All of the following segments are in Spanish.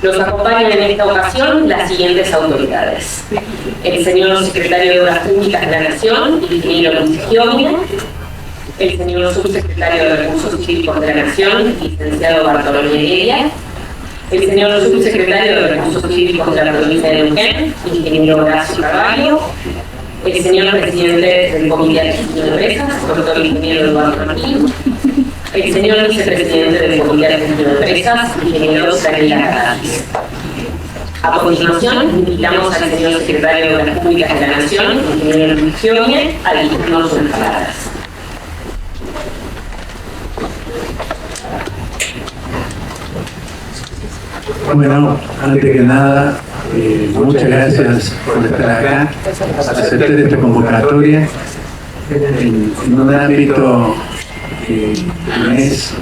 Nos acompañan en esta ocasión las siguientes autoridades: el señor secretario de Obras Públicas de la Nación, el ingeniero Luis Giovia; el señor subsecretario de Recursos Hídricos de la Nación, licenciado Bartolomé Heredia; el señor subsecretario de Recursos Hídricos de la provincia de Neuquén, ingeniero Horacio Carvalho; el señor presidente del Comité de Gestión de Empresas, doctor ingeniero Eduardo Martín; el señor vicepresidente del Comité de Gestión de Empresas, ingeniero Daniel Arcadis. A continuación, invitamos al señor secretario de Obras Públicas de la Nación, ingeniero Luis Giovia, a dirigirnos sus palabras. Bueno, antes que nada, muchas gracias por estar acá, aceptar esta convocatoria en un ámbito que es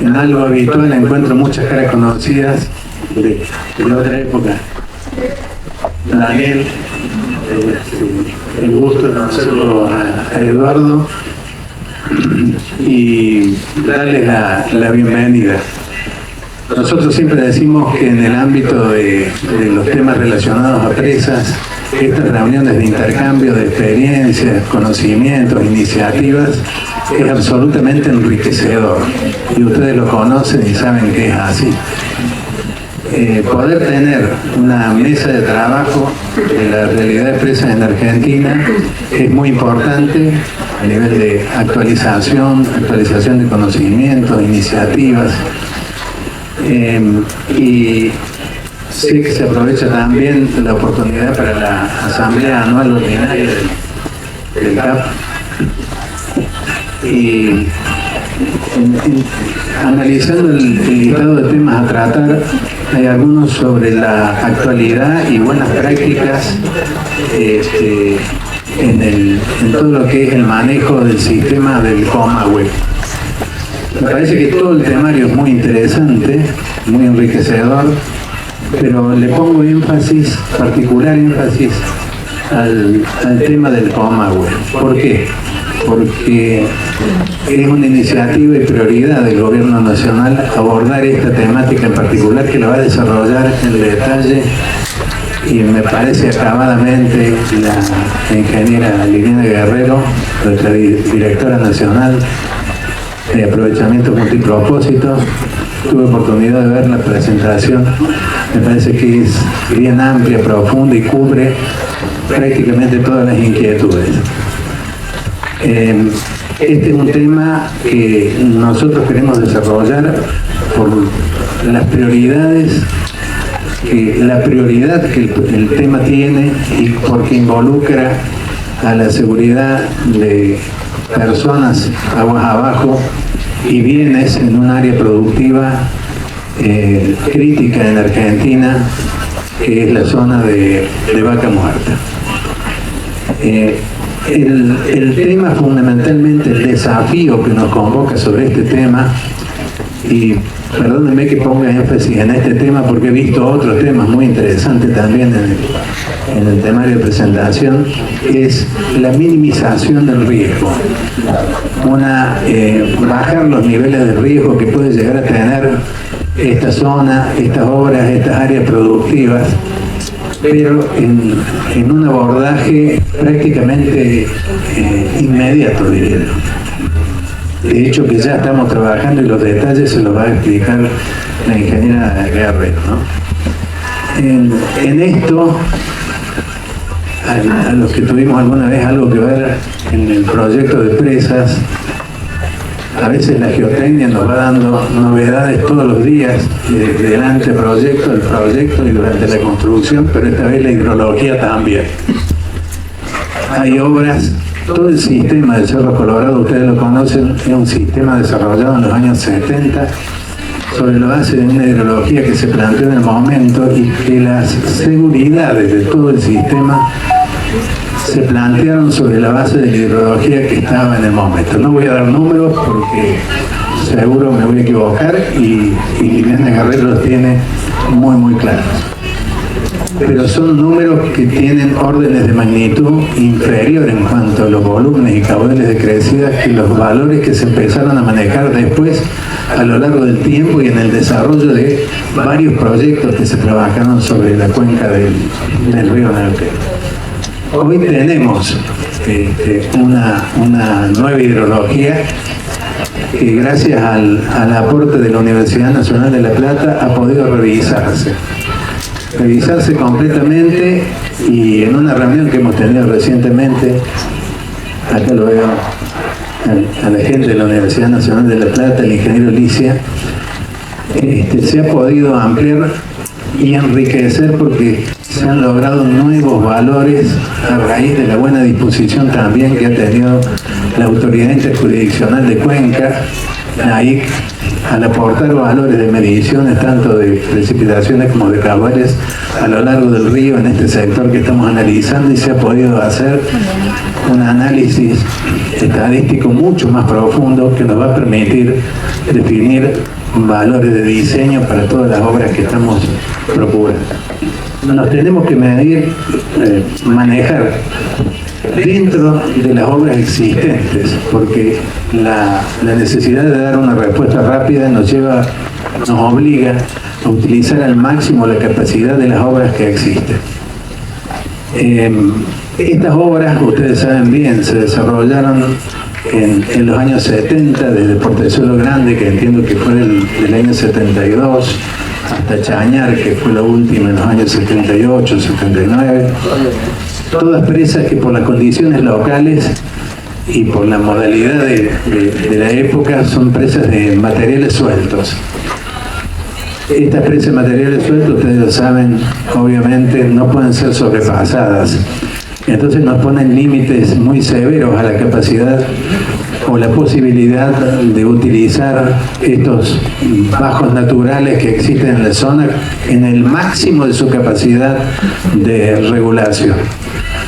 en algo habitual. Encuentro muchas caras conocidas de otra época. Daniel, el gusto de conocerlo a Eduardo y darles la bienvenida. Nosotros siempre decimos que en el ámbito de los temas relacionados a presas, estas reuniones de intercambio de experiencias, conocimientos, iniciativas, es absolutamente enriquecedor. Y ustedes lo conocen y saben que es así. Poder tener una mesa de trabajo de la realidad de presas en Argentina es muy importante a nivel de actualización de conocimientos, iniciativas. Y sé que se aprovecha también la oportunidad para la Asamblea Anual Ordinaria del CAP. Y analizando el listado de temas a tratar, hay algunos sobre la actualidad y buenas prácticas en todo lo que es el manejo del sistema del Comahue. Me parece que todo el temario es muy interesante, muy enriquecedor, pero le pongo particular énfasis al tema del Comahue. ¿Por qué? Porque es una iniciativa y prioridad del Gobierno Nacional abordar esta temática en particular, que la va a desarrollar en detalle y me parece acabadamente la ingeniera Liliana Guerrero, nuestra directora nacional de aprovechamiento multipropósitos. Tuve oportunidad de ver la presentación, me parece que es bien amplia, profunda y cubre prácticamente todas las inquietudes. Este es un tema que nosotros queremos desarrollar por las prioridades, la prioridad que el tema tiene y porque involucra a la seguridad de personas aguas abajo y bienes en un área productiva crítica en Argentina, que es la zona de Vaca Muerta. El tema, fundamentalmente el desafío que nos convoca sobre este tema, y perdónenme que ponga énfasis en este tema porque he visto otros temas muy interesantes también en el temario de presentación, es la minimización del riesgo. Bajar los niveles de riesgo que puede llegar a tener esta zona, estas obras, estas áreas productivas, pero en un abordaje prácticamente inmediato, diría yo. De hecho, que ya estamos trabajando y los detalles se los va a explicar la ingeniera Guerrero, ¿no? En esto, a los que tuvimos alguna vez algo que ver en el proyecto de presas, a veces la geotecnia nos va dando novedades todos los días delante del proyecto y durante la construcción, pero esta vez la hidrología también. Hay obras, todo el sistema del Cerro Colorado, ustedes lo conocen, es un sistema desarrollado en los años 70 sobre la base de una hidrología que se planteó en el momento y que las seguridades de todo el sistema se plantearon sobre la base de la hidrología que estaba en el momento. No voy a dar números porque seguro me voy a equivocar y Liliana Guerrero los tiene muy claros. pero son números que tienen órdenes de magnitud inferior en cuanto a los volúmenes y caudales de crecida que los valores que se empezaron a manejar después a lo largo del tiempo y en el desarrollo de varios proyectos que se trabajaron sobre la cuenca del río Neuquén. Hoy tenemos una nueva hidrología que gracias al aporte de la Universidad Nacional de La Plata ha podido revisarse completamente, y en una reunión que hemos tenido recientemente, acá lo veo a la gente de la Universidad Nacional de La Plata, el ingeniero Licia, se ha podido ampliar y enriquecer porque se han logrado nuevos valores a raíz de la buena disposición también que ha tenido la Autoridad Interjurisdiccional de Cuenca, AIC, al aportar valores de mediciones tanto de precipitaciones como de caudales a lo largo del río en este sector que estamos analizando, y se ha podido hacer un análisis estadístico mucho más profundo que nos va a permitir definir valores de diseño para todas las obras que estamos procurando. Nos tenemos que medir, manejar dentro de las obras existentes, porque la necesidad de dar una respuesta rápida nos obliga a utilizar al máximo la capacidad de las obras que existen. Estas obras, ustedes saben bien, se desarrollaron en los años 70, desde Portezuelo Grande, que entiendo que fue del año 72, hasta Chañar, que fue la última en los años 78, 79. Todas presas que por las condiciones locales y por la modalidad de la época son presas de materiales sueltos. Estas presas de materiales sueltos, ustedes lo saben, obviamente no pueden ser sobrepasadas. Entonces nos ponen límites muy severos a la capacidad o la posibilidad de utilizar estos bajos naturales que existen en la zona en el máximo de su capacidad de regulación.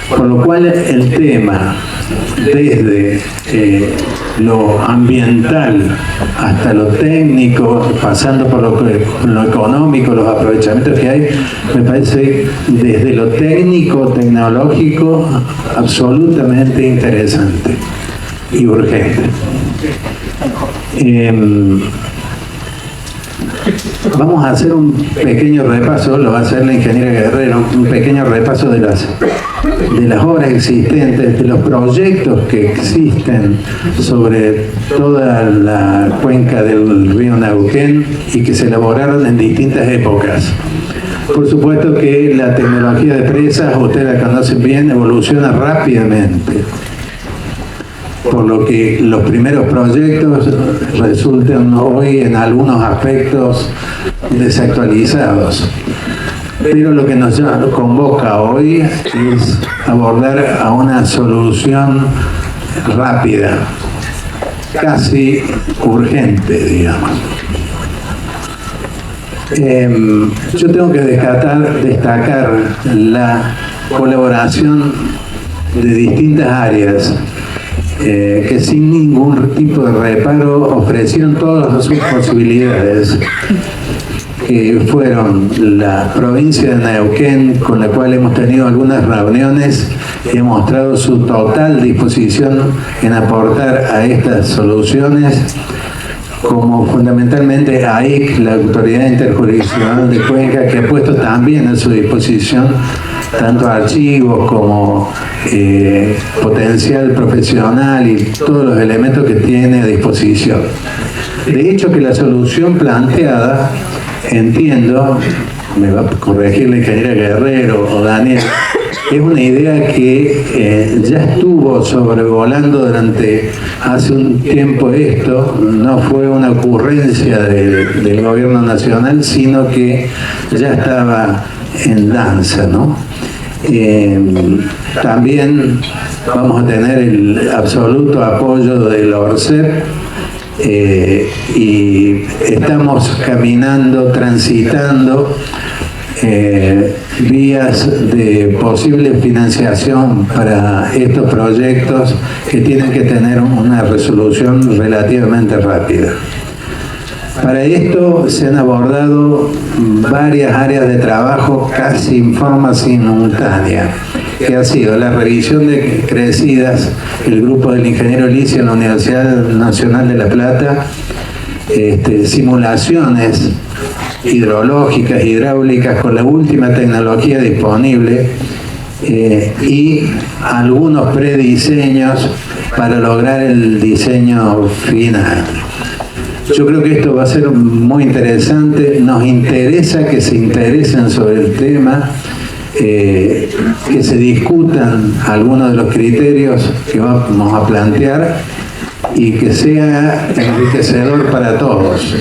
Por lo cual el tema, desde lo ambiental hasta lo técnico, pasando por lo económico, los aprovechamientos que hay, me parece desde lo técnico, tecnológico, absolutamente interesante y urgente. Vamos a hacer un pequeño repaso, lo va a hacer la ingeniera Guerrero, un pequeño repaso de las obras existentes, de los proyectos que existen sobre toda la cuenca del río Neuquén y que se elaboraron en distintas épocas. Por supuesto que la tecnología de presas, ustedes la conocen bien, evoluciona rápidamente, por lo que los primeros proyectos resultan hoy en algunos aspectos desactualizados. Pero lo que nos convoca hoy es abordar a una solución rápida, casi urgente, digamos. Yo tengo que destacar la colaboración de distintas áreas que sin ningún tipo de reparo ofrecieron todas sus posibilidades, que fueron la provincia de Neuquén, con la cual hemos tenido algunas reuniones y ha mostrado su total disposición en aportar a estas soluciones, como fundamentalmente AIC, la Autoridad Interjurisdiccional de Cuenca, que ha puesto también a su disposición tanto archivos como potencial profesional y todos los elementos que tiene a disposición. De hecho, que la solución planteada, entiendo, me va a corregir la ingeniera Guerrero o Daniel, es una idea que ya estuvo sobrevolando durante hace un tiempo esto, no fue una ocurrencia del gobierno nacional, sino que ya estaba en danza, ¿no? También vamos a tener el absoluto apoyo del ORCEP, y estamos caminando, transitando vías de posible financiación para estos proyectos que tienen que tener una resolución relativamente rápida. Para esto se han abordado varias áreas de trabajo casi en forma simultánea, que ha sido la revisión de crecidas, el grupo del ingeniero Licio en la Universidad Nacional de La Plata, simulaciones hidrológicas, hidráulicas con la última tecnología disponible y algunos prediseños para lograr el diseño final. Yo creo que esto va a ser muy interesante, nos interesa que se interesen sobre el tema, que se discutan algunos de los criterios que vamos a plantear y que sea enriquecedor para todos.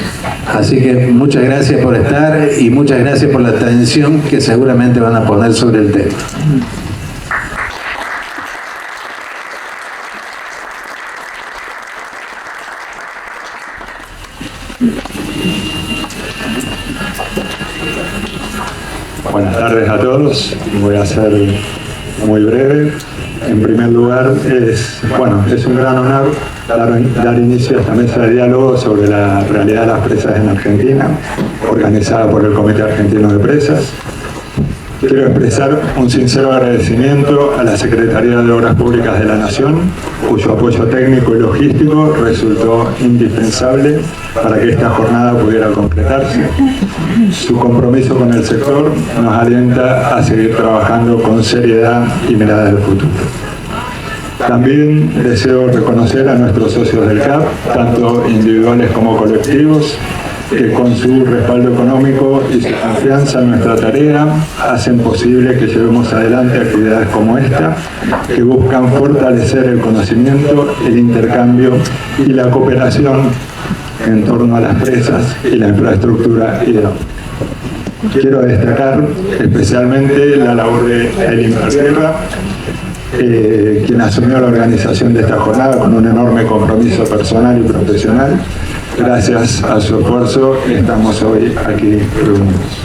Así que muchas gracias por estar y muchas gracias por la atención que seguramente van a poner sobre el tema. Buenas tardes a todos. Voy a ser muy breve. En primer lugar, es un gran honor dar inicio a esta mesa de diálogo sobre la realidad de las presas en Argentina, organizada por el Comité Argentino de Presas. Quiero expresar un sincero agradecimiento a la Secretaría de Obras Públicas de la Nación, cuyo apoyo técnico y logístico resultó indispensable para que esta jornada pudiera concretarse. Su compromiso con el sector nos alienta a seguir trabajando con seriedad y mirada al futuro. También deseo reconocer a nuestros socios del CAP, tanto individuales como colectivos, que con su respaldo económico y su confianza en nuestra tarea hacen posible que llevemos adelante actividades como esta, que buscan fortalecer el conocimiento, el intercambio y la cooperación en torno a las presas y la infraestructura hidráulica. Quiero destacar especialmente la labor de Elin Perguerra, quien asumió la organización de esta jornada con un enorme compromiso personal y profesional. Gracias a su esfuerzo estamos hoy aquí reunidos.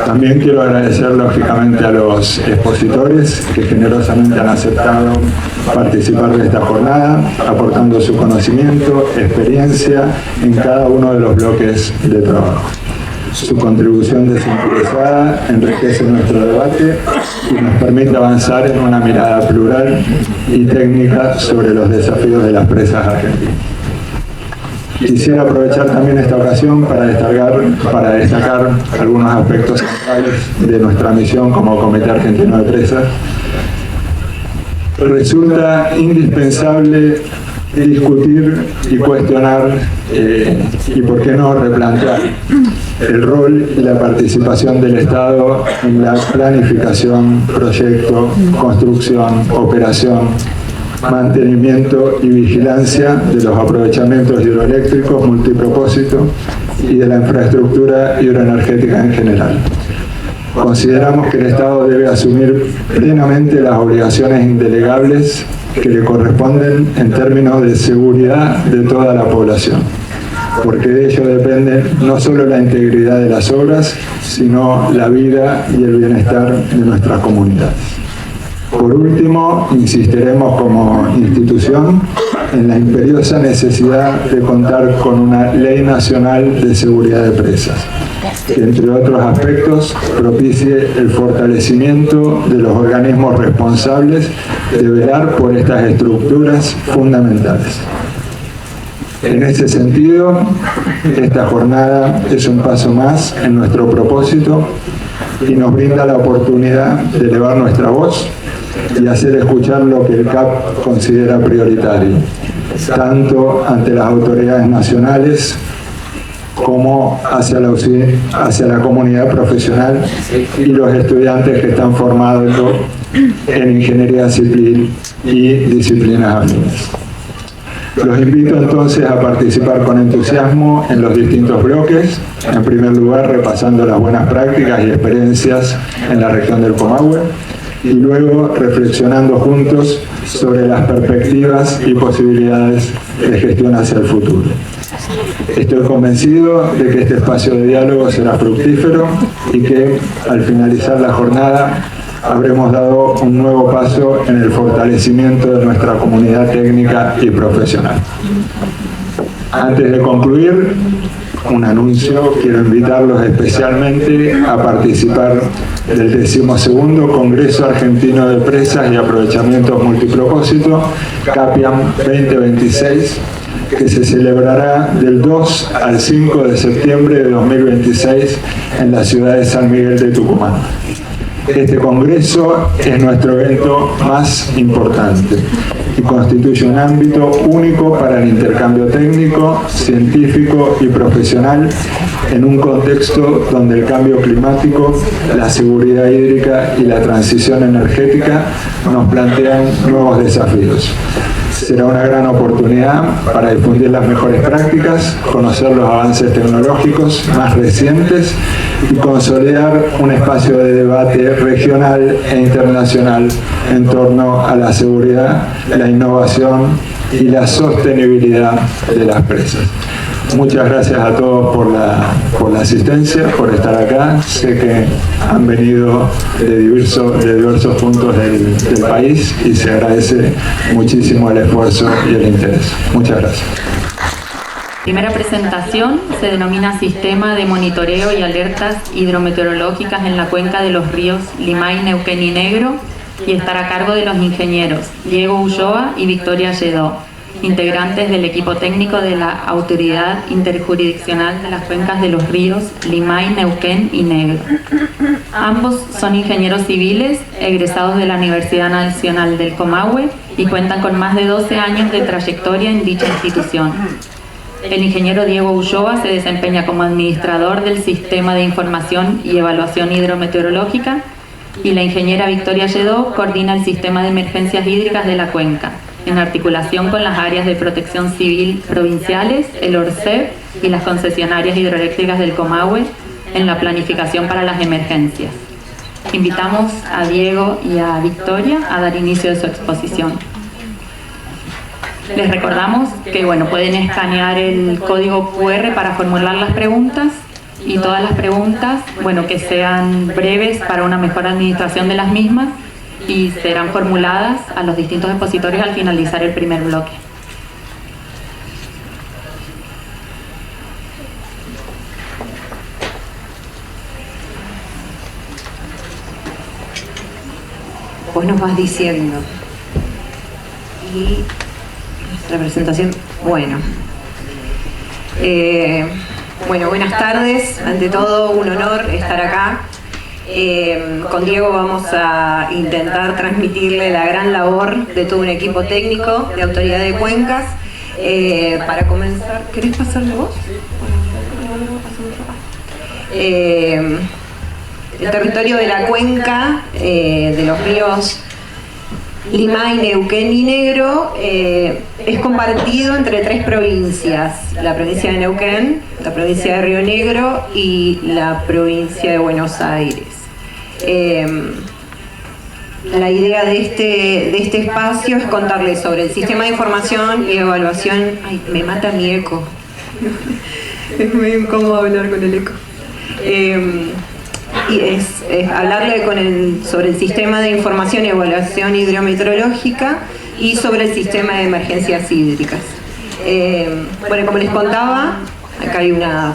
También quiero agradecer lógicamente a los expositores que generosamente han aceptado participar de esta jornada, aportando su conocimiento, experiencia en cada uno de los bloques de trabajo. Su contribución desinteresada enriquece nuestro debate y nos permite avanzar en una mirada plural y técnica sobre los desafíos de las presas argentinas. Quisiera aprovechar también esta ocasión para destacar algunos aspectos centrales de nuestra misión como Comité Argentino de Presas. Resulta indispensable discutir y cuestionar y por qué no replantear el rol y la participación del Estado en la planificación, proyecto, construcción, operación, mantenimiento y vigilancia de los aprovechamientos hidroeléctricos multipropósito y de la infraestructura hidroenergética en general. Consideramos que el Estado debe asumir plenamente las obligaciones indelegables que le corresponden en términos de seguridad de toda la población, porque de ello depende no solo la integridad de las obras, sino la vida y el bienestar de nuestras comunidades. Por último, insistiremos como institución en la imperiosa necesidad de contar con una ley nacional de seguridad de presas, que entre otros aspectos propicie el fortalecimiento de los organismos responsables de velar por estas estructuras fundamentales. En ese sentido, esta jornada es un paso más en nuestro propósito y nos brinda la oportunidad de elevar nuestra voz y hacer escuchar lo que el CAP considera prioritario, tanto ante las autoridades nacionales como hacia la comunidad profesional y los estudiantes que están formados en ingeniería civil y disciplinas afines. Los invito entonces a participar con entusiasmo en los distintos bloques, en primer lugar repasando las buenas prácticas y experiencias en la región del Comahue, y luego reflexionando juntos sobre las perspectivas y posibilidades de gestión hacia el futuro. Estoy convencido de que este espacio de diálogo será fructífero y que, al finalizar la jornada, habremos dado un nuevo paso en el fortalecimiento de nuestra comunidad técnica y profesional. Antes de concluir, un anuncio. Quiero invitarlos especialmente a participar del 12º Congreso Argentino de Presas y Aprovechamientos Multipropósito, CAPIAM 2026, que se celebrará del 2 al 5 de septiembre de 2026 en la ciudad de San Miguel de Tucumán. Este congreso es nuestro evento más importante y constituye un ámbito único para el intercambio técnico, científico y profesional en un contexto donde el cambio climático, la seguridad hídrica y la transición energética nos plantean nuevos desafíos. Será una gran oportunidad para difundir las mejores prácticas, conocer los avances tecnológicos más recientes y consolidar un espacio de debate regional e internacional en torno a la seguridad, la innovación y la sostenibilidad de las presas. Muchas gracias a todos por la asistencia, por estar acá. Sé que han venido de diversos puntos del país y se agradece muchísimo el esfuerzo y el interés. Muchas gracias. Primera presentación se denomina Sistema de Monitoreo y Alertas Hidrometeorológicas en la Cuenca de los Ríos Limay, Neuquén y Negro, y estará a cargo de los ingenieros Diego Ulloa y Victoria Lledó, integrantes del equipo técnico de la Autoridad Interjurisdiccional de las Cuencas de los Ríos Limay, Neuquén y Negro. Ambos son ingenieros civiles egresados de la Universidad Nacional del Comahue y cuentan con más de 12 años de trayectoria en dicha institución. El ingeniero Diego Ulloa se desempeña como administrador del Sistema de Información y Evaluación Hidrometeorológica y la ingeniera Victoria Lledó coordina el Sistema de Emergencias Hídricas de la cuenca, en articulación con las áreas de protección civil provinciales, el ORCEP y las concesionarias hidroeléctricas del Comahue en la planificación para las emergencias. Invitamos a Diego y a Victoria a dar inicio de su exposición. Les recordamos que pueden escanear el código QR para formular las preguntas y todas las preguntas, que sean breves para una mejor administración de las mismas y serán formuladas a los distintos expositores al finalizar el primer bloque. Pues nos vas diciendo. Y nuestra presentación, buenas tardes. Ante todo, un honor estar acá. Con Diego vamos a intentar transmitirle la gran labor de todo un equipo técnico de Autoridad de Cuencas. Para comenzar, ¿querés pasarle vos? El territorio de la cuenca de los ríos Limay, Neuquén y Negro es compartido entre 3 provincias: la provincia de Neuquén, la provincia de Río Negro y la provincia de Buenos Aires. La idea de este espacio es contarles sobre el sistema de información y evaluación. Ay, me mata mi eco. Es muy incómodo hablar con el eco. Y es hablarle sobre el sistema de información y evaluación hidrometeorológica y sobre el sistema de emergencias hídricas. Como les contaba, acá hay una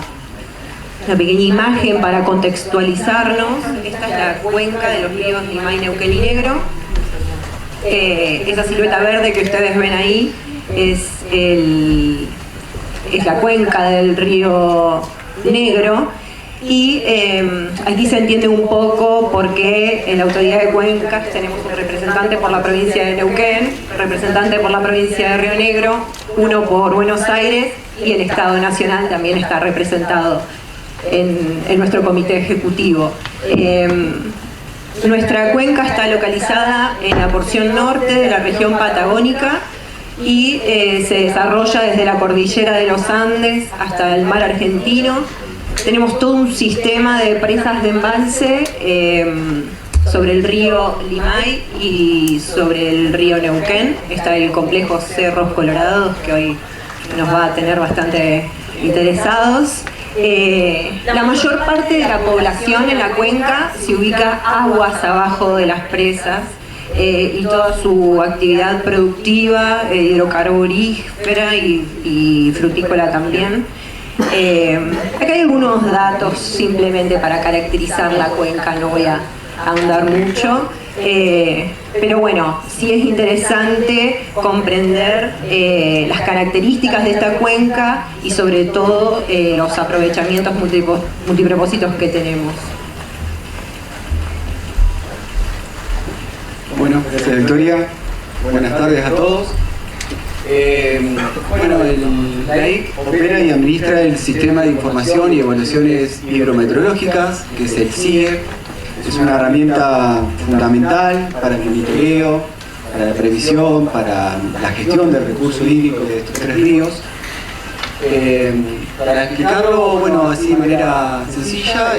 pequeña imagen para contextualizarnos. Esta es la cuenca de los ríos Limay, Neuquén y Negro. Esa silueta verde que ustedes ven ahí es la cuenca del río Negro. Y aquí se entiende un poco por qué en la Autoridad de Cuencas tenemos un representante por la provincia de Neuquén, representante por la provincia de Río Negro, uno por Buenos Aires, y el Estado Nacional también está representado en nuestro comité ejecutivo. Nuestra cuenca está localizada en la porción norte de la región patagónica y se desarrolla desde la cordillera de los Andes hasta el mar argentino. Tenemos todo un sistema de presas de embalse sobre el río Limay y sobre el río Neuquén. Está el complejo Cerros Colorados, que hoy nos va a tener bastante interesados. La mayor parte de la población en la cuenca se ubica aguas abajo de las presas y toda su actividad productiva, hidrocarburífera y frutícola también. Acá hay algunos datos simplemente para caracterizar la cuenca, no voy a ahondar mucho. Pero bueno, sí es interesante comprender las características de esta cuenca y sobre todo los aprovechamientos multipropósitos que tenemos. Bueno, gracias Victoria. Buenas tardes a todos. Bueno, la IC opera y administra el Sistema de Información y Evaluaciones Hidrometeorológicas, que es el SIE. Es una herramienta fundamental para el monitoreo, para la previsión, para la gestión del recurso hídrico de estos 3 ríos. Para explicarlo, bueno, así de manera sencilla,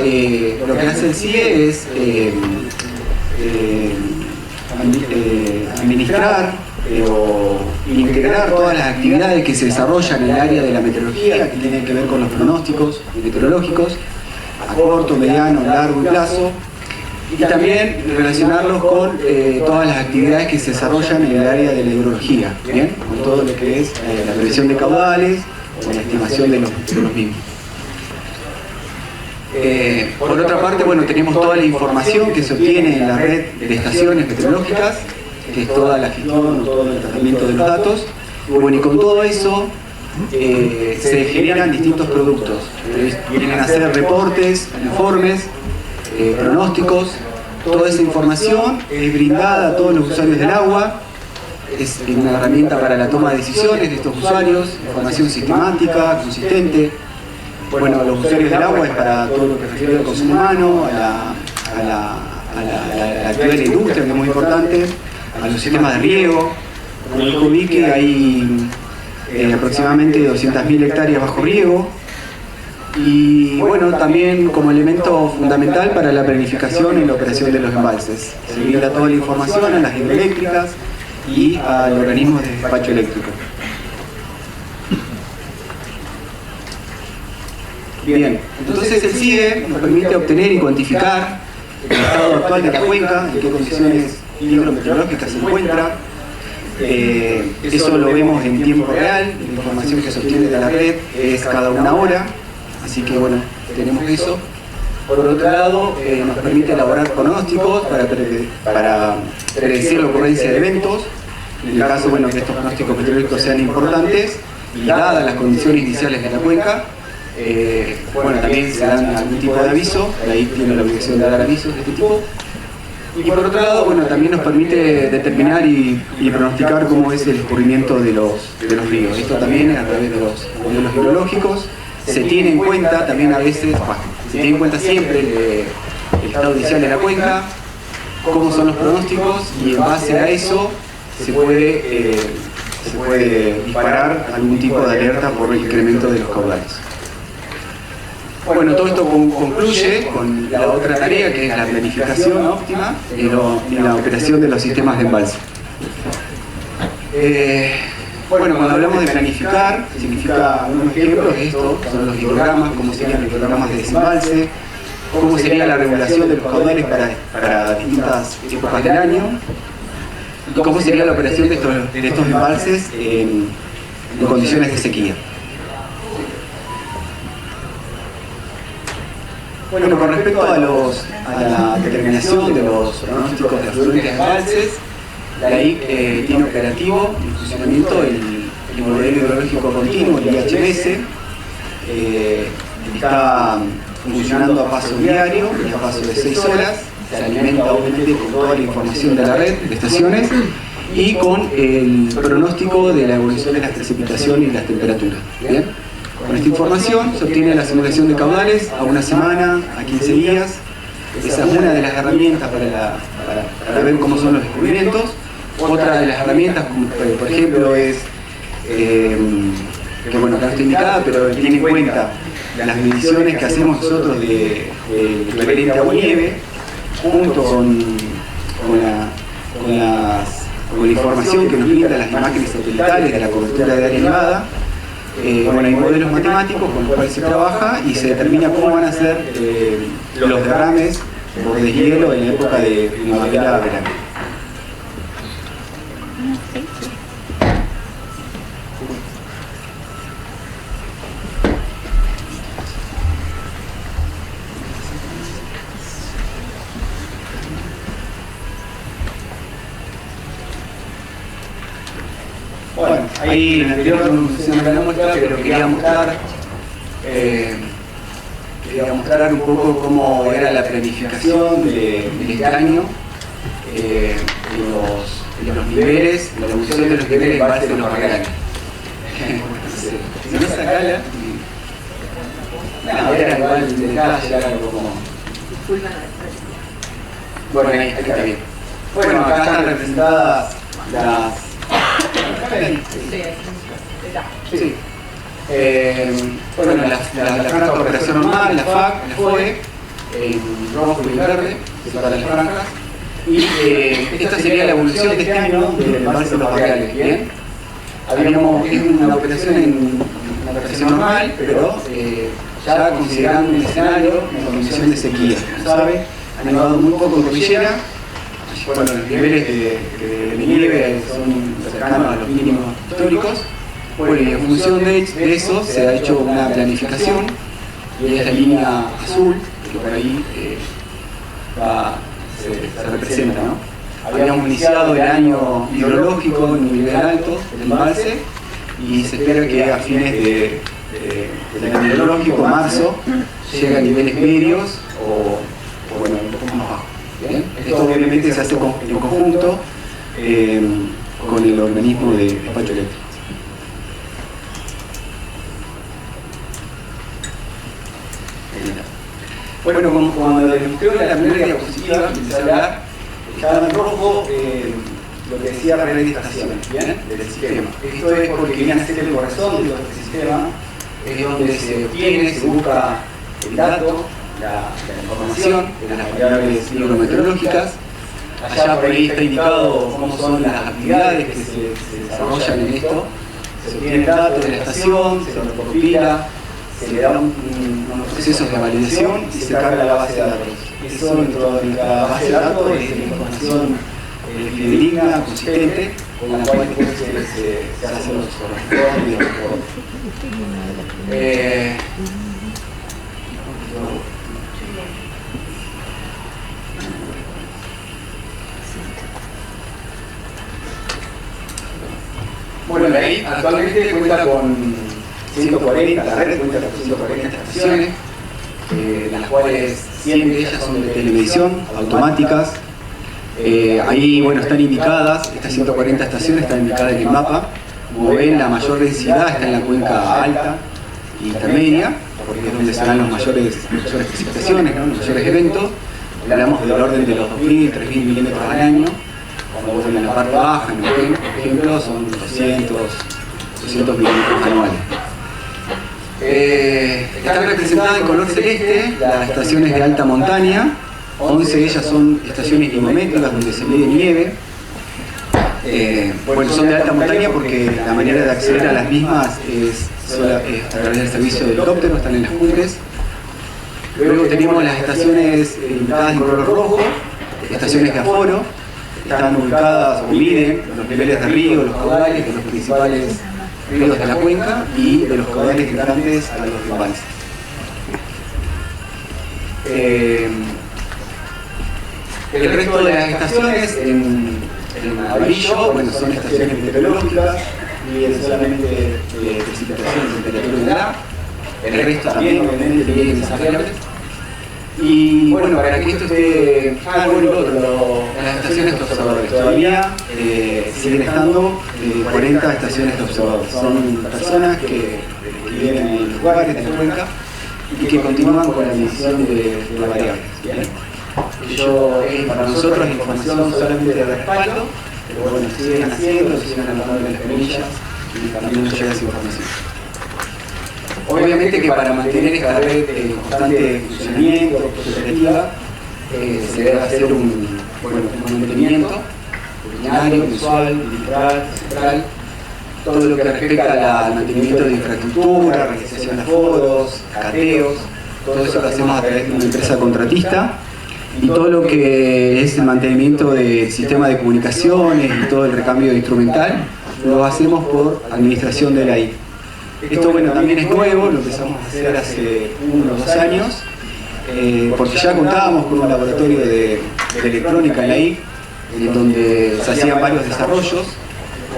lo que hace el CIE es administrar o integrar todas las actividades que se desarrollan en el área de la meteorología, que tienen que ver con los pronósticos meteorológicos a corto, mediano, largo y plazo, y también relacionarlos con todas las actividades que se desarrollan en el área de la hidrología, ¿bien? Con todo lo que es la previsión de caudales o la estimación de los mismos. Por otra parte, bueno, tenemos toda la información que se obtiene en la red de estaciones meteorológicas, que es toda la gestión o todo el tratamiento de los datos. Bueno, y con todo eso se generan distintos productos. Vienen a ser reportes, informes, pronósticos. Toda esa información es brindada a todos los usuarios del agua. Es una herramienta para la toma de decisiones de estos usuarios, información sistemática, consistente. Bueno, los usuarios del agua es para todo lo que refiere al consumo humano, a la actividad de la industria, que es muy importante, a los sistemas de riego. Como dijo Vicky, hay aproximadamente 200.000 hectáreas bajo riego. Y bueno, también como elemento fundamental para la planificación y la operación de los embalses. Se brinda toda la información a las hidroeléctricas y al organismo de despacho eléctrico. Bien, entonces el CIE nos permite obtener y cuantificar el estado actual de la cuenca, en qué condiciones hidrometeorológicas se encuentra. Eso lo vemos en tiempo real, la información que se obtiene de la red es cada 1 hora, así que bueno, tenemos eso. Por otro lado, nos permite elaborar pronósticos para predecir la ocurrencia de eventos, en el caso bueno, que estos pronósticos meteorológicos sean importantes y dadas las condiciones iniciales de la cuenca. Bueno, también se dan algún tipo de aviso, ahí tiene la obligación de dar avisos de este tipo. Y por otro lado, bueno, también nos permite determinar y pronosticar cómo es el escurrimiento de los ríos. Esto también es a través de los modelos hidrológicos. Se tiene en cuenta también a veces, se tiene en cuenta siempre el estado inicial de la cuenca, cómo son los pronósticos, y en base a eso se puede disparar algún tipo de alerta por el incremento de los caudales. Bueno, todo esto concluye con la otra tarea, que es la planificación óptima y la operación de los sistemas de embalse. Bueno, cuando hablamos de planificar, significa unos ejemplos de esto, son los hidrogramas, cómo serían los hidrogramas de desembalse, cómo sería la regulación de los caudales para distintas épocas del año, y cómo sería la operación de estos embalses en condiciones de sequía. Bueno, con respecto a la determinación de los pronósticos de afluentes de embalses, la IC tiene operativo en funcionamiento el modelo hidrológico continuo, el IHMS, está funcionando a paso diario, a paso de 6 horas, se alimenta obviamente con toda la información de la red de estaciones y con el pronóstico de la evolución de las precipitaciones y las temperaturas. ¿Bien? Con esta información se obtiene la simulación de caudales a 1 semana, a 15 días. Esa es una de las herramientas para ver cómo son los descubrimientos. Otra de las herramientas, por ejemplo, es, que bueno, acá no está indicada, pero tiene en cuenta las mediciones que hacemos nosotros del equivalente agua-nieve, junto con la información que nos brinda las imágenes satelitales de la cobertura de área elevada. Bueno, hay modelos matemáticos con los cuales se trabaja y se determina cómo van a ser los derrames por deshielo en la época de primavera-verano. Ahí en el anterior no funciona la muestra, pero quería mostrar un poco cómo era la planificación del este año, los niveles, la evolución de los niveles en base a los barriales. Si no sacala, era igual el detalle, era como... Bueno, ahí está bien. Bueno, acá están representadas las... Sí. Bueno, la franja de operación normal, la FAC, la FOE, en rojo y verde, para las franjas. Y esta sería la evolución de este año del embalse de los barriales, ¿bien? Es una operación normal, pero ya considerando un escenario en condición de sequía. Como sabe, han nevado muy poco en cordillera. Bueno, los niveles de nieve son cercanos a los mínimos históricos. Bueno, y en función de eso se ha hecho una planificación, y es la línea azul, que por ahí se representa, ¿no? Habíamos iniciado el año hidrológico en nivel alto del embalse, y se espera que a fines del año hidrológico, marzo, llegue a niveles medios o bueno, un poco más bajo. ¿Bien? Esto obviamente se hace en conjunto con el organismo de despacho eléctrico. Bueno, cuando les mostré la primera diapositiva, empecé a hablar, estaba en rojo lo que decía red de estaciones, ¿bien? Del sistema. Esto es porque viene a ser el corazón de este sistema, es donde se obtiene, se busca el dato, la información de las variables hidrometeorológicas. Allá por ahí está indicado cómo son las actividades que se desarrollan en esto. Se obtiene el dato de la estación, se lo recopila, se le da unos procesos de validación y se carga la base de datos. Eso dentro de la base de datos es la información fidedigna, consistente, con la cual después se hacen los correspondientes y los reportes. Bueno, la red actualmente cuenta con 140, la red cuenta con 140 estaciones, de las cuales 100 de ellas son de telemedición, automáticas. Ahí, bueno, están indicadas, estas 140 estaciones están indicadas en el mapa. Como ven, la mayor densidad está en la cuenca alta y intermedia, porque es donde se dan las mayores precipitaciones, ¿no? Los mayores eventos. Hablamos del orden de los 2.000, 3.000 milímetros al año. Cuando vos en la parte baja, en Neuquén, por ejemplo, son 200 milímetros anuales. Están representadas en color celeste las estaciones de alta montaña. 11 de ellas son estaciones limométricas donde se mide nieve. Bueno, son de alta montaña porque la manera de acceder a las mismas es a través del servicio de helicóptero, están en las cumbres. Luego tenemos las estaciones indicadas en color rojo, estaciones de aforo. Están ubicadas o miden los niveles de río, los caudales de los principales ríos de la cuenca y de los caudales entrantes a los embalses. El resto de las estaciones en amarillo, bueno, son estaciones meteorológicas, miden solamente precipitación, temperatura y humedad. El resto también, obviamente, miden esas variables. Y bueno, para que esto esté... las estaciones de observadores todavía siguen estando 40 estaciones de observadores. Son personas que viven en lugares de la cuenca y que continúan con la medición de variables. Ello es para nosotros información solamente de respaldo, pero bueno, siguen haciendo, siguen anotando las planillas y también nos llega esa información. Obviamente que para mantener esta red en constante funcionamiento, operativa, se debe hacer un mantenimiento rutinario, mensual, bimestral, semestral, todo lo que respecta al mantenimiento de infraestructura, realización de aforos, cateos, todo eso lo hacemos a través de una empresa contratista, y todo lo que es el mantenimiento del sistema de comunicaciones y todo el recambio instrumental lo hacemos por administración de la I. Esto, bueno, también es nuevo, lo empezamos a hacer hace 1 o 2 años, porque ya contábamos con un laboratorio de electrónica en la I, en donde se hacían varios desarrollos.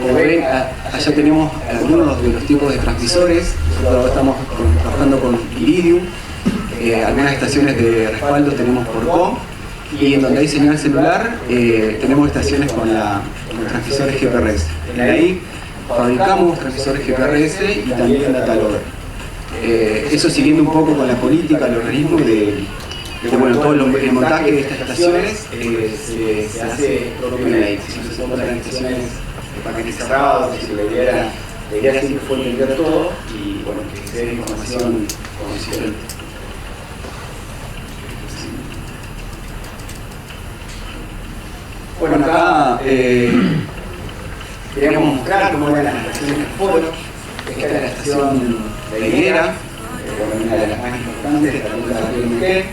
Como ven, allá tenemos algunos de los tipos de transmisores. Nosotros ahora estamos trabajando con Iridium. Algunas estaciones de respaldo tenemos por COM. Y en donde hay señal celular, tenemos estaciones con los transmisores GPRS. En ahí fabricamos transmisores GPRS y también data loader. Eso siguiendo un poco con la política, el organismo de bueno, todo el montaje de estas estaciones se hace propio en la edición. Se montan estaciones de paquetes cerrados, la idea era siempre fue entender todo y bueno, que se dé información consistente. Bueno, acá queríamos mostrar cómo eran las estaciones de foro. Esta es la estación de Higuera, una de las más importantes, también la de Mujer,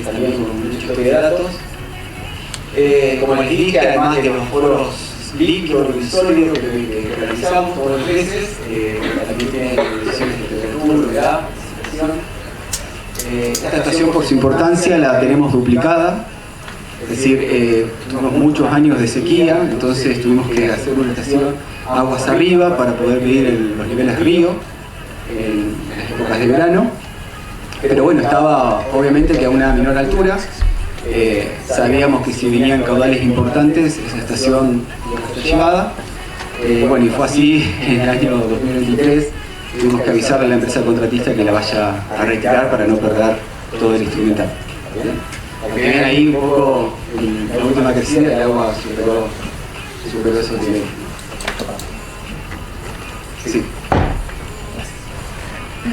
también con mucha historia de datos. Como les dije, además de los foros líquidos y sólidos que realizamos todos los meses, también tiene mediciones de temperatura, humedad, presión. Esta estación, por su importancia, la tenemos duplicada. Es decir, tuvimos muchos años de sequía, entonces tuvimos que hacer una estación aguas arriba para poder medir los niveles río en las épocas de verano. Pero bueno, estaba obviamente que a una menor altura. Sabíamos que si venían caudales importantes, esa estación iba a estar llevada. Bueno, y fue así en el año 2023. Tuvimos que avisarle a la empresa contratista que la vaya a retirar para no perder todo el instrumental. Como ven ahí un poco, en la última crecida el agua superó esos niveles. Sí.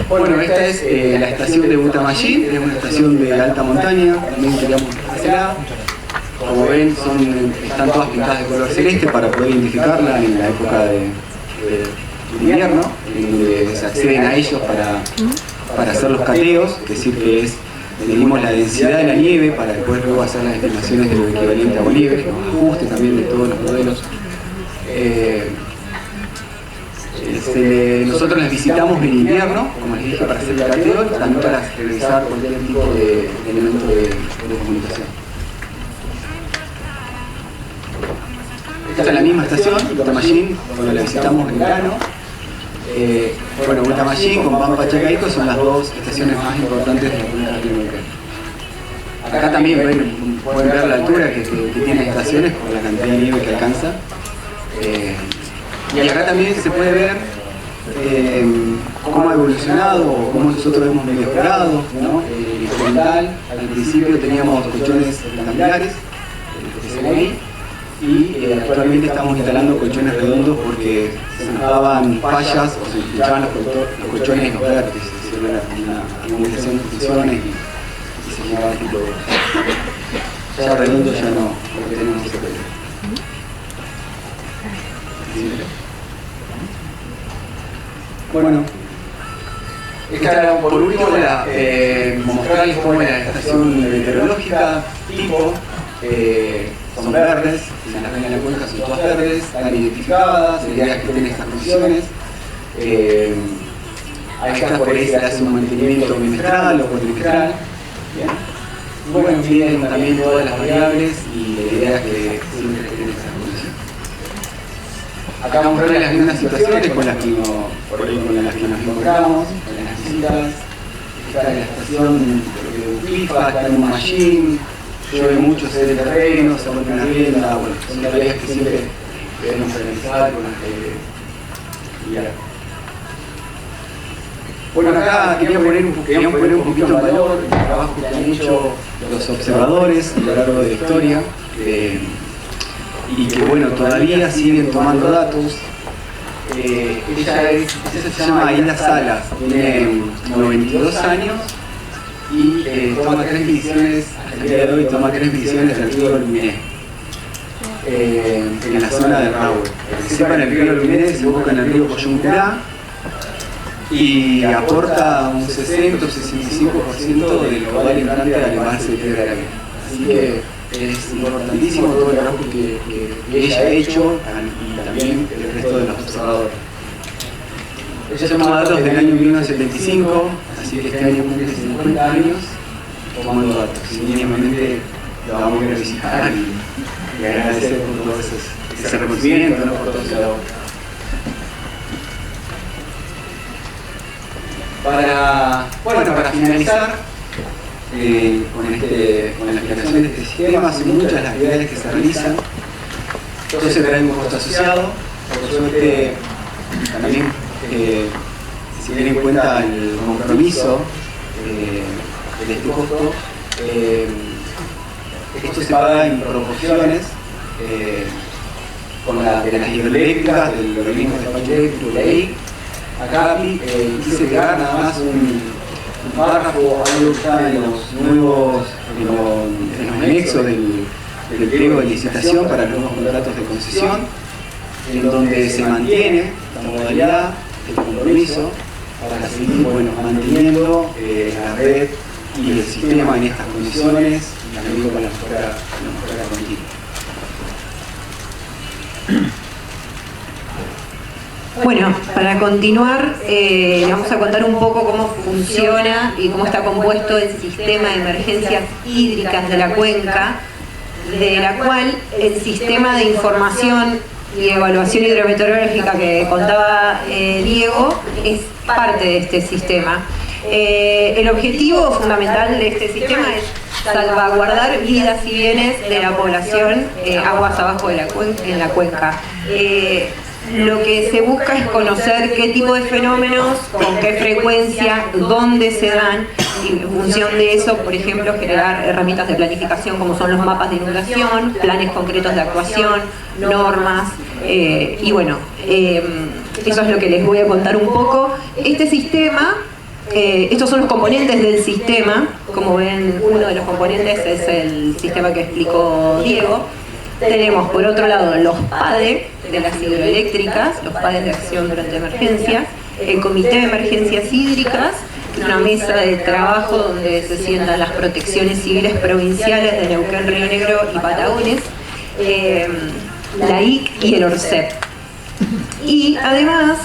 Bueno, esta es la estación de Butamayín, es una estación de alta montaña, también queríamos hacerla. Como ven, están todas pintadas de color celeste para poder identificarla en la época de invierno, en donde se acceden a ellos para hacer los cateos, es decir, que medimos la densidad de la nieve para después luego hacer las estimaciones de lo equivalente a Bolívar, los ajustes también de todos los modelos. Nosotros las visitamos en invierno, como les dije, para hacer el cateo y también para revisar cualquier tipo de elemento de comunicación. Esta es la misma estación, Butamayín, cuando la visitamos en verano. Bueno, Butamayín con Pampa Chacaíco son las dos estaciones más importantes de la cuenca del Neuquén. Acá también pueden ver la altura que tiene estaciones por la cantidad de nieve que alcanza. Y acá también se puede ver cómo ha evolucionado, cómo nosotros hemos mejorado, ¿no? El instrumental. Al principio teníamos colchones rectangulares, que se ven ahí, y actualmente estamos instalando colchones redondos porque se notaban fallas o se escuchaban los colchones en los vértices, es decir, una comunicación de funciones y se generaba este tipo de... Ya redondo ya no tenemos ese problema. Bueno, esta era por último mostrarles cómo es la estación meteorológica tipo. Son verdes, si las ven en la cuenca son todas verdes, están identificadas, la idea es que tienen estas condiciones. A estas por ahí se le hace un mantenimiento bimestral o cuatrimestral. Bueno, miden también todas las variables y la idea es que siempre estén estas condiciones. Acá vamos a ver las mismas situaciones con las que nos encontramos, en las visitas. Está en la estación de Upifa, está en un machine. Llueve mucho, se ve el terreno, se pone una rienda, bueno, son tareas que siempre debemos realizar con las que guiar. Bueno, acá queríamos poner un poquito en valor el trabajo que han hecho los observadores a lo largo de la historia y que bueno, todavía siguen tomando datos. Ella se llama Aida Salas, tiene 92 años y toma 3 mediciones, hasta el día de hoy toma 3 mediciones del río Luminé, en la zona de Raúl. Que sepan, el río Luminé desemboca en el río Coyuncurá y aporta un 60 o 65% del caudal entrante del embalse de Piedra Aravena. Así que es importantísimo todo el trabajo que ella ha hecho y también el resto de los observadores. Ella toma datos del año 1975, así que este año cumple 50 años tomando datos. Y mínimamente lo vamos a ir a visitar y agradecer por todos esos ese reconocimiento, ¿no? Por todo ese labor. Para finalizar con la aplicación de este sistema, son muchas las actividades que se realizan. Todo se trae un costo asociado. Por suerte, también si tiene en cuenta el compromiso de este costo, esto se paga en proporciones con de las hidroeléctricas, del organismo de despacho eléctrico, la EIC. Acá quise pegar nada más un párrafo, algo que está en los anexos del pliego de licitación para los nuevos contratos de concesión, en donde se mantiene la modalidad, el compromiso, para seguir manteniendo la red y el sistema en estas condiciones y también con la mejora continua. Bueno, para continuar, le vamos a contar un poco cómo funciona y cómo está compuesto el sistema de emergencias hídricas de la cuenca, de la cual el sistema de información y evaluación hidrometeorológica que contaba Diego es parte de este sistema. El objetivo fundamental de este sistema es salvaguardar vidas y bienes de la población aguas abajo de en la cuenca. Lo que se busca es conocer qué tipo de fenómenos, con qué frecuencia, dónde se dan, y en función de eso, por ejemplo, generar herramientas de planificación como son los mapas de inundación, planes concretos de actuación, normas, y bueno, eso es lo que les voy a contar un poco. Este sistema, estos son los componentes del sistema. Como ven, uno de los componentes es el sistema que explicó Diego. Tenemos por otro lado los PADE de las hidroeléctricas, los PADE de acción durante emergencias, el Comité de Emergencias Hídricas, que es una mesa de trabajo donde se sientan las protecciones civiles provinciales de Neuquén, Río Negro y Patagones, la IC y el ORCEP. Y además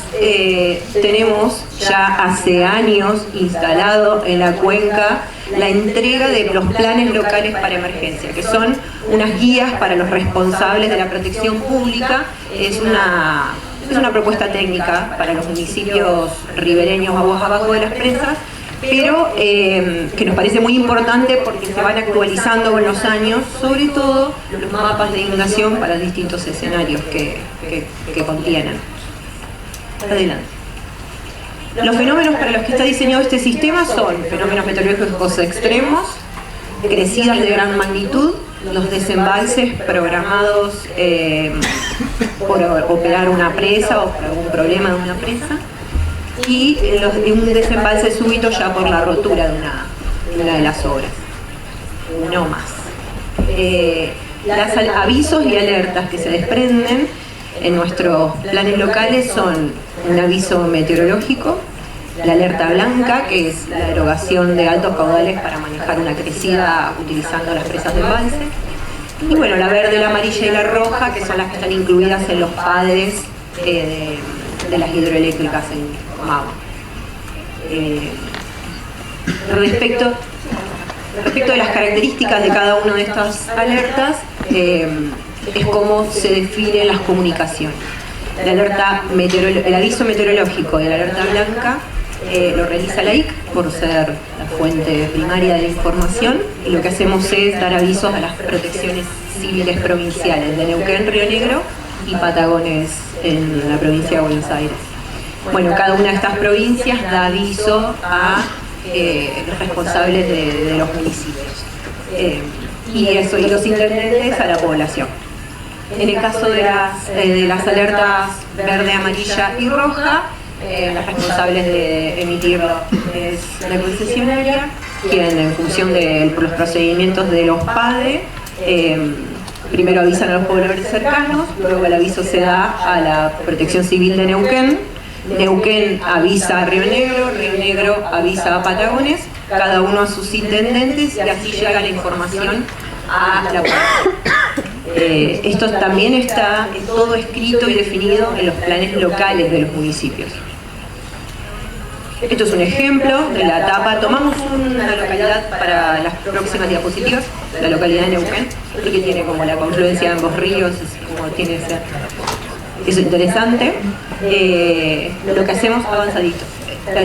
tenemos ya hace años instalado en la cuenca la entrega de los planes locales para emergencia, que son unas guías para los responsables de la protección pública. Es una propuesta técnica para los municipios ribereños aguas abajo de las presas, pero que nos parece muy importante porque se van actualizando con los años, sobre todo los mapas de inundación para distintos escenarios que contienen. Adelante. Los fenómenos para los que está diseñado este sistema son fenómenos meteorológicos extremos, crecidas de gran magnitud, los desembalses programados por operar una presa o por algún problema de una presa, y un desembalse súbito ya por la rotura de una de las obras. No más. Los avisos y alertas que se desprenden en nuestros planes locales son un aviso meteorológico, la alerta blanca, que es la derogación de altos caudales para manejar una crecida utilizando las presas de embalse, y bueno, la verde, la amarilla y la roja, que son las que están incluidas en los PADES de las hidroeléctricas en Comahue. Respecto de las características de cada una de estas alertas, es cómo se definen las comunicaciones. El aviso meteorológico de la alerta blanca lo realiza la IC por ser la fuente primaria de la información, y lo que hacemos es dar avisos a las protecciones civiles provinciales de Neuquén, Río Negro y Patagones en la provincia de Buenos Aires. Bueno, cada una de estas provincias da aviso a los responsables de los municipios y los intendentes a la población. En el caso de las alertas verde, amarilla y roja, las responsables de emitirlo es la concesionaria, quien en función de los procedimientos de los PADE, primero avisan a los pobladores cercanos, luego el aviso se da a la Protección Civil de Neuquén, Neuquén avisa a Río Negro avisa a Patagones, cada uno a sus intendentes, y así llega la información a la población. Esto también está todo escrito y definido en los planes locales de los municipios. Esto es un ejemplo de la etapa. Tomamos una localidad para las próximas diapositivas, la localidad de Neuquén, que tiene como la confluencia de ambos ríos, como tiene ese, eso interesante. Lo que hacemos, avanzadito,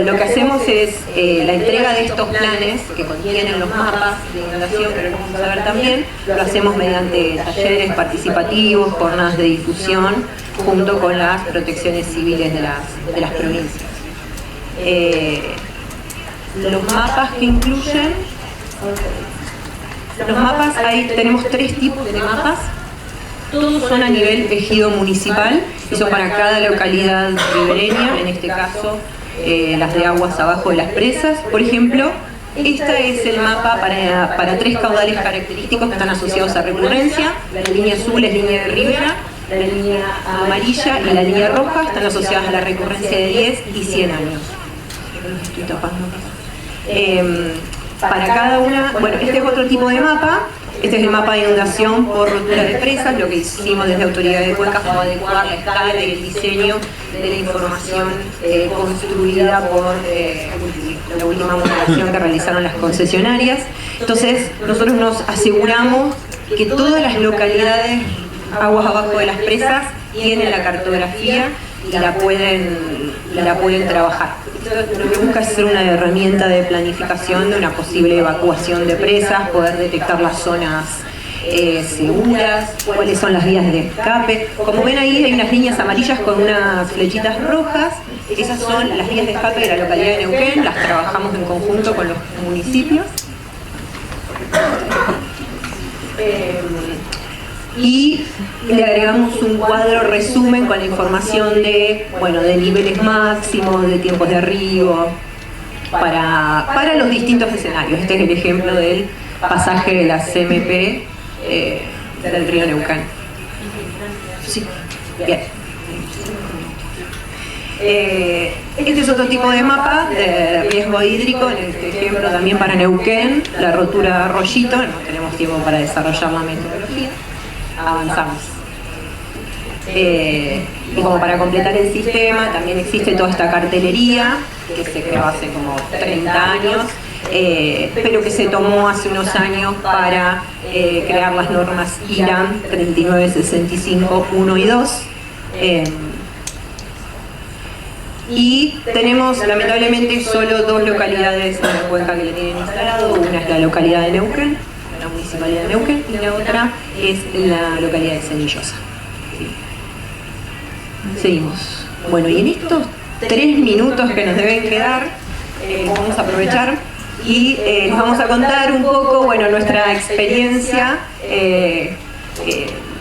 lo que hacemos es la entrega de estos planes que contienen los mapas de inundación, que lo vamos a ver también, lo hacemos mediante talleres participativos, jornadas de difusión, junto con las protecciones civiles de las provincias. Los mapas que incluyen, los mapas, ahí tenemos 3 tipos de mapas, todos son a nivel ejido municipal y son para cada localidad ribereña, en este caso las de aguas abajo de las presas. Por ejemplo, este es el mapa para 3 caudales característicos que están asociados a recurrencia. La línea azul es línea de ribera, la línea amarilla y la línea roja están asociadas a la recurrencia de 10 y 100 años. Estoy tapando. Para cada una, bueno, este es otro tipo de mapa. Este es el mapa de inundación por rotura de presas. Lo que hicimos desde Autoridad de Cuencas fue adecuar la escala y el diseño de la información construida por la última modelación que realizaron las concesionarias. Entonces, nosotros nos aseguramos que todas las localidades aguas abajo de las presas tienen la cartografía y la pueden trabajar. Lo que busca es ser una herramienta de planificación de una posible evacuación de presas, poder detectar las zonas seguras, cuáles son las vías de escape. Como ven ahí hay unas líneas amarillas con unas flechitas rojas, esas son las vías de escape de la localidad de Neuquén, las trabajamos en conjunto con los municipios. Y le agregamos un cuadro resumen con la información de niveles máximos, de tiempos de arribo, para los distintos escenarios. Este es el ejemplo del pasaje de la CMP del río Neuquén. Sí, bien. Este es otro tipo de mapa de riesgo hídrico, en este ejemplo también para Neuquén, la rotura Arroyito, no tenemos tiempo para desarrollar la metodología. Avanzamos. Y como para completar el sistema, también existe toda esta cartelería que se creó hace como 30 años, pero que se tomó hace unos años para crear las normas IRAM 3965 1 y 2. Y tenemos lamentablemente solo 2 localidades en la cuenca que le tienen instalado. Una es la localidad de Neuquén, la municipalidad de Neuquén, y la otra es la localidad de Cenillosa. Seguimos. Bueno, y en estos 3 minutos que nos deben quedar, vamos a aprovechar y nos vamos a contar un poco, nuestra experiencia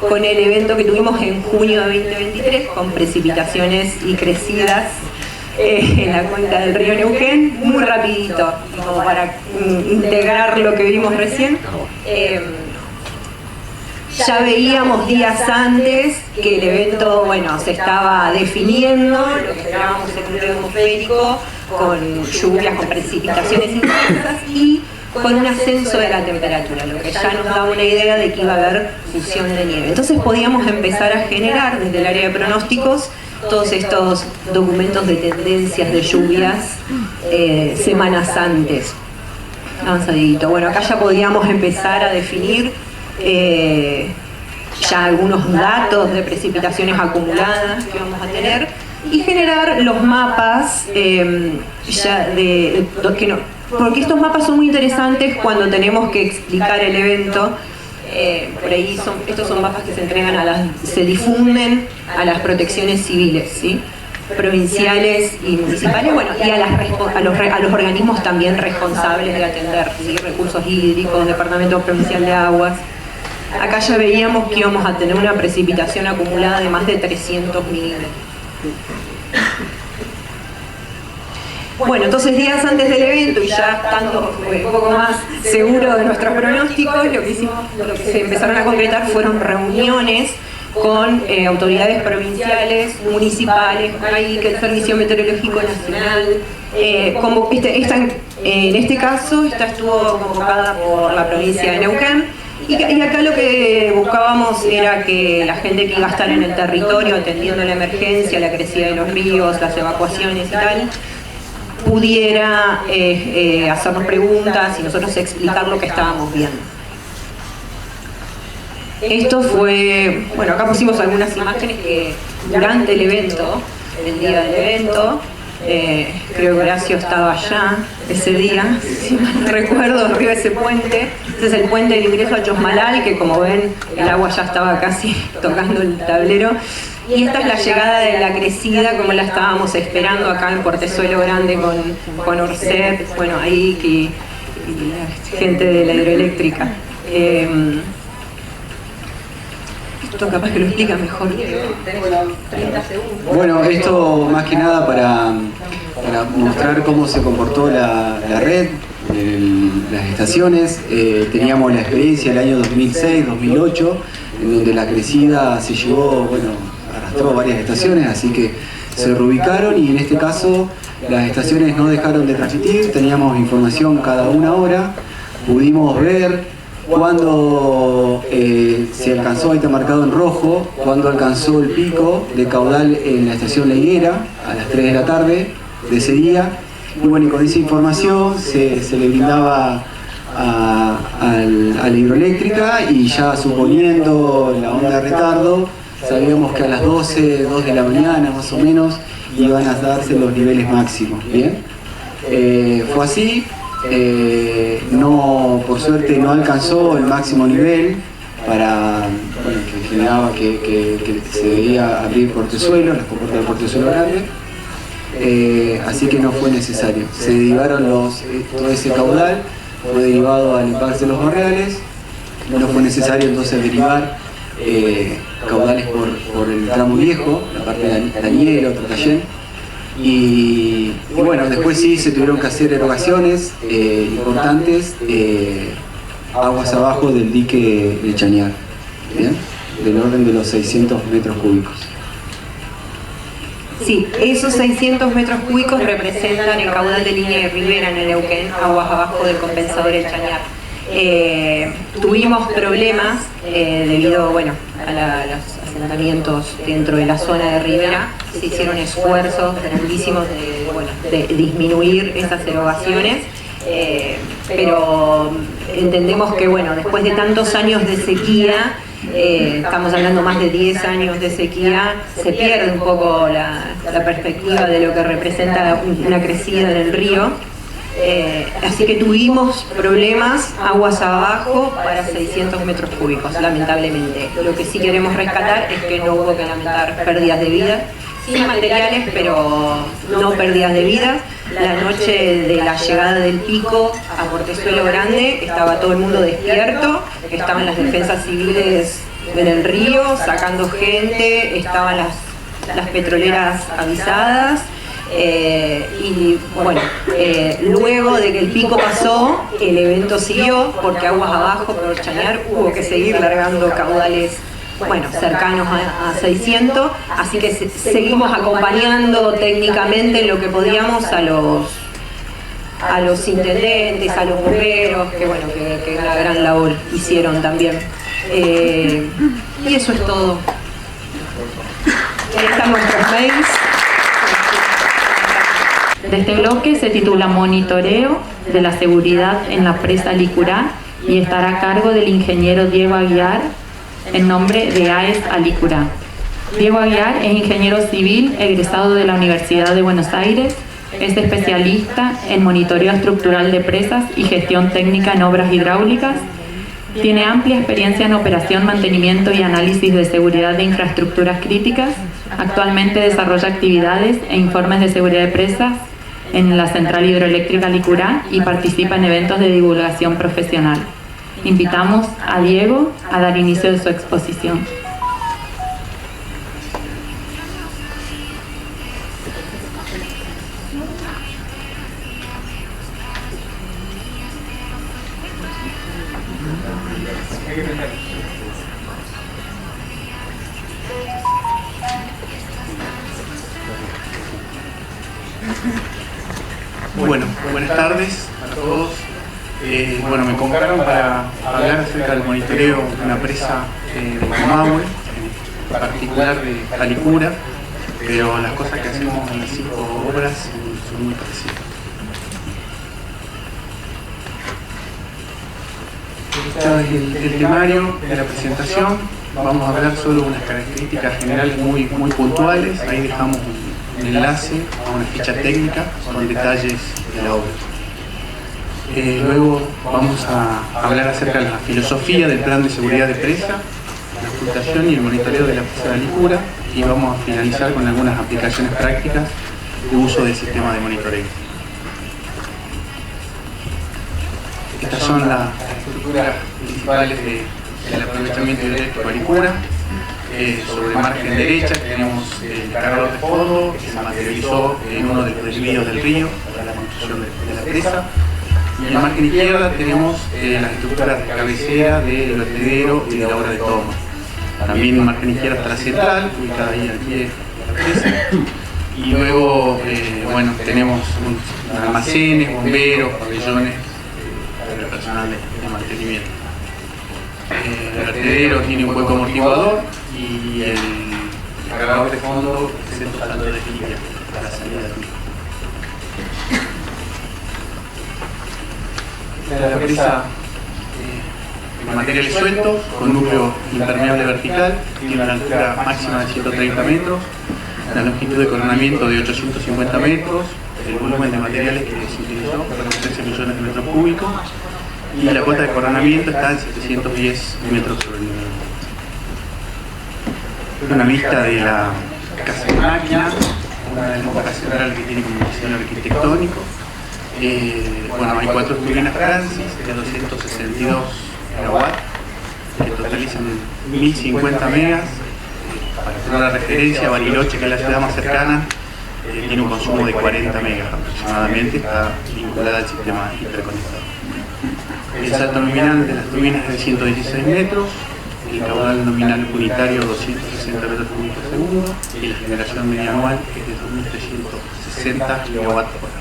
con el evento que tuvimos en junio de 2023, con precipitaciones y crecidas en la cuenca del río Neuquén, muy rapidito, como para integrar lo que vimos recién. Ya veíamos días antes que el evento, se estaba definiendo, lo que esperábamos en un río atmosférico, con lluvias, con precipitaciones intensas y con un ascenso de la temperatura, lo que ya nos da una idea de que iba a haber fusión de nieve. Entonces podíamos empezar a generar desde el área de pronósticos todos estos documentos de tendencias de lluvias semanas antes. Avanzadito. Bueno, acá ya podíamos empezar a definir ya algunos datos de precipitaciones acumuladas que vamos a tener y generar los mapas porque estos mapas son muy interesantes cuando tenemos que explicar el evento. Por ahí estos son mapas que se entregan se difunden a las protecciones civiles, ¿sí? Provinciales y municipales, y a los organismos también responsables de atender, ¿sí? Recursos hídricos, Departamento Provincial de Aguas. Acá ya veíamos que íbamos a tener una precipitación acumulada de más de 300 milímetros. Bueno, entonces días antes del evento y ya estando un poco más seguro de nuestros pronósticos, lo que se empezaron a concretar fueron reuniones con autoridades provinciales, municipales, ahí que el Servicio Meteorológico Nacional, en este caso esta estuvo convocada por la provincia de Neuquén, y acá lo que buscábamos era que la gente que iba a estar en el territorio atendiendo la emergencia, la crecida de los ríos, las evacuaciones y tal, pudiera hacernos preguntas y nosotros explicar lo que estábamos viendo. Esto fue, bueno, acá pusimos algunas imágenes que durante el evento, el día del evento, creo que Horacio estaba allá ese día, si mal recuerdo, arriba de ese puente. Este es el puente de ingreso a Chosmalal, que como ven el agua ya estaba casi tocando el tablero. Y esta es la llegada de la crecida, como la estábamos esperando acá en Portezuelo Grande con Orset, bueno, ahí y la gente de la hidroeléctrica. Esto capaz que lo explica mejor. Bueno, esto más que nada para mostrar cómo se comportó la red, las estaciones. Teníamos la experiencia el año 2006-2008, en donde la crecida se llevó, bueno, arrastró varias estaciones, así que se reubicaron y en este caso las estaciones no dejaron de transmitir, teníamos información cada una hora, pudimos ver cuando se alcanzó, ahí está marcado en rojo, cuando alcanzó el pico de caudal en la estación La Higuera a las 3 de la tarde de ese día. Y bueno, y con esa información se le brindaba a la hidroeléctrica y ya suponiendo la onda de retardo, sabíamos que a las 2 de la mañana más o menos iban a darse los niveles máximos. ¿Bien? Fue así. No, por suerte no alcanzó el máximo nivel para, bueno, que generaba que se debía abrir Portezuelo, las compuertas de Portezuelo Grande, así que no fue necesario. Se derivaron todo ese caudal, fue derivado al embalse de los Barriales, no fue necesario entonces derivar caudales por el tramo viejo, la parte de Daniel, otro Tallén. Y bueno, después sí se tuvieron que hacer erogaciones importantes aguas abajo del dique de Chañar, ¿bien? Del orden de los 600 metros cúbicos. Sí, esos 600 metros cúbicos representan el caudal de línea de Rivera en el Neuquén, aguas abajo del compensador El Chañar. Tuvimos problemas debido, bueno, a los asentamientos dentro de la zona de Rivera. Se hicieron esfuerzos grandísimos de disminuir esas erogaciones, pero entendemos que, bueno, después de tantos años de sequía, estamos hablando más de 10 años de sequía, se pierde un poco la perspectiva de lo que representa una crecida en el río. Así que tuvimos problemas aguas abajo para 600 metros cúbicos, lamentablemente. Lo que sí queremos rescatar es que no hubo que lamentar pérdidas de vidas, sí materiales, pero no pérdidas de vidas. La noche de la llegada del pico a Portezuelo Grande estaba todo el mundo despierto, estaban las defensas civiles en el río sacando gente, estaban las petroleras avisadas. Y bueno, luego de que el pico pasó, el evento siguió porque aguas abajo por Chañar hubo que seguir largando caudales, bueno, cercanos a 600, así que seguimos acompañando técnicamente lo que podíamos a los intendentes, a los bomberos, que bueno, que una gran labor hicieron también. Y eso es todo. Ahí están nuestros mails. De este bloque se titula Monitoreo de la seguridad en la presa Alicurá y estará a cargo del ingeniero Diego Aguiar en nombre de AES Alicurá. Diego Aguiar es ingeniero civil egresado de la Universidad de Buenos Aires, es especialista en monitoreo estructural de presas y gestión técnica en obras hidráulicas. Tiene amplia experiencia en operación, mantenimiento y análisis de seguridad de infraestructuras críticas. Actualmente desarrolla actividades e informes de seguridad de presas en la Central Hidroeléctrica Alicurá y participa en eventos de divulgación profesional. Invitamos a Diego a dar inicio de su exposición. Bueno, buenas tardes a todos. Bueno, me convocaron para hablar acerca del monitoreo de una presa de Comahue, en particular de Alicurá, pero las cosas que hacemos en las 5 obras son muy parecidas. el temario de la presentación. Vamos a hablar solo unas características generales muy puntuales. Ahí dejamos un enlace a una ficha técnica con detalles de la obra. Luego vamos a hablar acerca de la filosofía del plan de seguridad de presa, la ocultación y el monitoreo de la presa de la licura, y vamos a finalizar con algunas aplicaciones prácticas de uso del sistema de monitoreo. Estas son las estructuras principales del aprovechamiento hidroeléctrico de licura. Sobre margen derecha tenemos el cargador de fondo, que se materializó en uno de los desvíos del río para la construcción de la presa. Y en la margen izquierda tenemos las estructuras de cabecera del vertedero y de la obra de toma. También en margen izquierda está la central, ubicada ahí al pie de la presa. Y luego, bueno, tenemos almacenes, bomberos, pabellones para el personal de mantenimiento. El vertedero tiene un hueco amortiguador y el cargador de fondo presenta un salto de limpia para la salida del río. La presa de materiales sueltos con núcleo impermeable vertical, tiene una altura máxima de 130 metros, la longitud de coronamiento de 850 metros, el volumen de materiales que se utilizó fueron 13 millones de metros cúbicos y la cota de coronamiento está en 710 metros sobre el nivel. Una vista de la casa de máquina, una de las pocas centrales que tiene como diseño arquitectónico. Bueno, hay 4 turbinas Francis de 262 megawatts que totalizan 1050 megas. Para hacer una referencia, Bariloche, que es la ciudad más cercana, tiene un consumo de 40 megas aproximadamente, está vinculada al sistema interconectado. El salto nominal de las turbinas es de 116 metros, el caudal nominal unitario 260 metros cúbicos por segundo y la generación media anual es de 2360 megawatts por hora.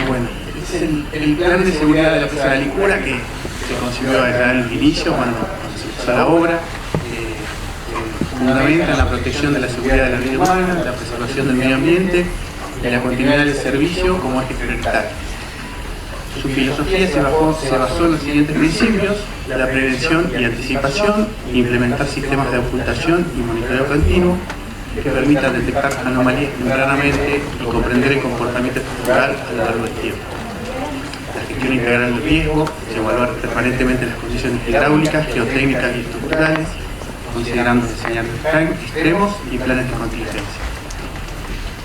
Bueno, es el plan de seguridad de la presa de la licura que se concibió allá en el inicio cuando se empezó la obra. Fundamenta en la protección de la seguridad de la vida humana, la preservación del medio ambiente y la continuidad del servicio como eje prioritario. Su filosofía se basó en los siguientes principios: la prevención y anticipación, implementar sistemas de ocultación y monitoreo continuo que permitan detectar anomalías tempranamente y comprender el comportamiento estructural a lo largo del tiempo. La gestión integral del riesgo, evaluar permanentemente las condiciones hidráulicas, geotécnicas y estructurales, considerando escenarios extremos y planes de contingencia.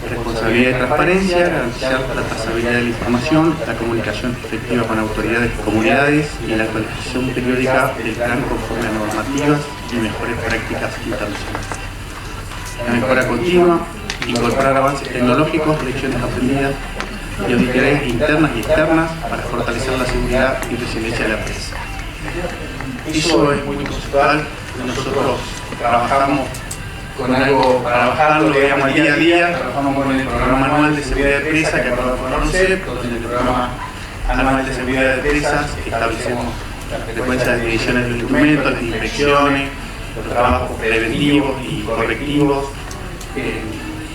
Responsabilidad y transparencia, garantizar la trazabilidad de la información, la comunicación efectiva con autoridades y comunidades y la actualización periódica del plan conforme a normativas y mejores prácticas internacionales. La mejora continua, incorporar avances tecnológicos, lecciones aprendidas y auditorías internas y externas para fortalecer la seguridad y resiliencia de la presa. Eso es muy conceptual. Nosotros trabajamos con algo para bajarlo, digamos, al día a día. Trabajamos con el programa anual de seguridad de presa que aprobamos por la ONCEP, donde en el programa anual de seguridad de presas establecemos la frecuencia de mediciones de los instrumentos, las inspecciones, los trabajos preventivos y correctivos,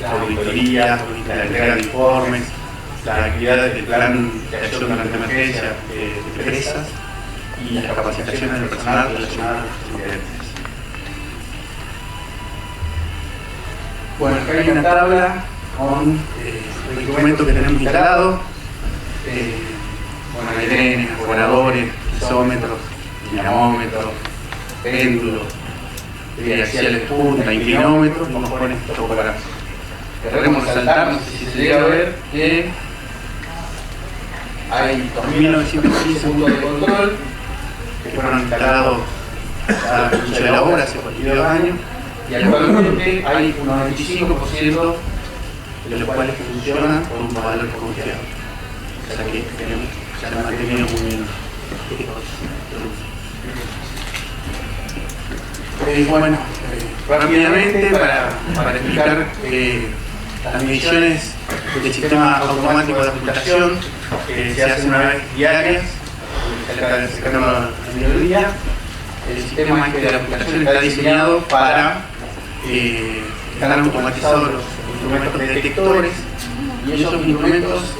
la auditoría, la entrega de informes, las actividades del plan de acción durante emergencia de presas y las capacitaciones del personal relacionadas a las actividades. Bueno, acá hay una tabla con el instrumento que tenemos instalado, bueno, hay trenes, aforadores, isómetros, dinamómetros, péndulos, axiales de punta, inclinómetros, y nos ponen estos topógrafos. Queremos resaltar, no sé si se llega a ver, que hay 2.915 puntos de control que fueron instalados al inicio de la obra, hace 42 años, y actualmente hay un 95% de los cuales funcionan con un valor confiable. O sea que se han mantenido muy bien. Bueno, rápidamente para explicar las mediciones del sistema automático de ocultación se hacen una vez diarias, cercano al mediodía. El sistema de la ocultación está diseñado para estar automatizados los instrumentos de detectores, y esos instrumentos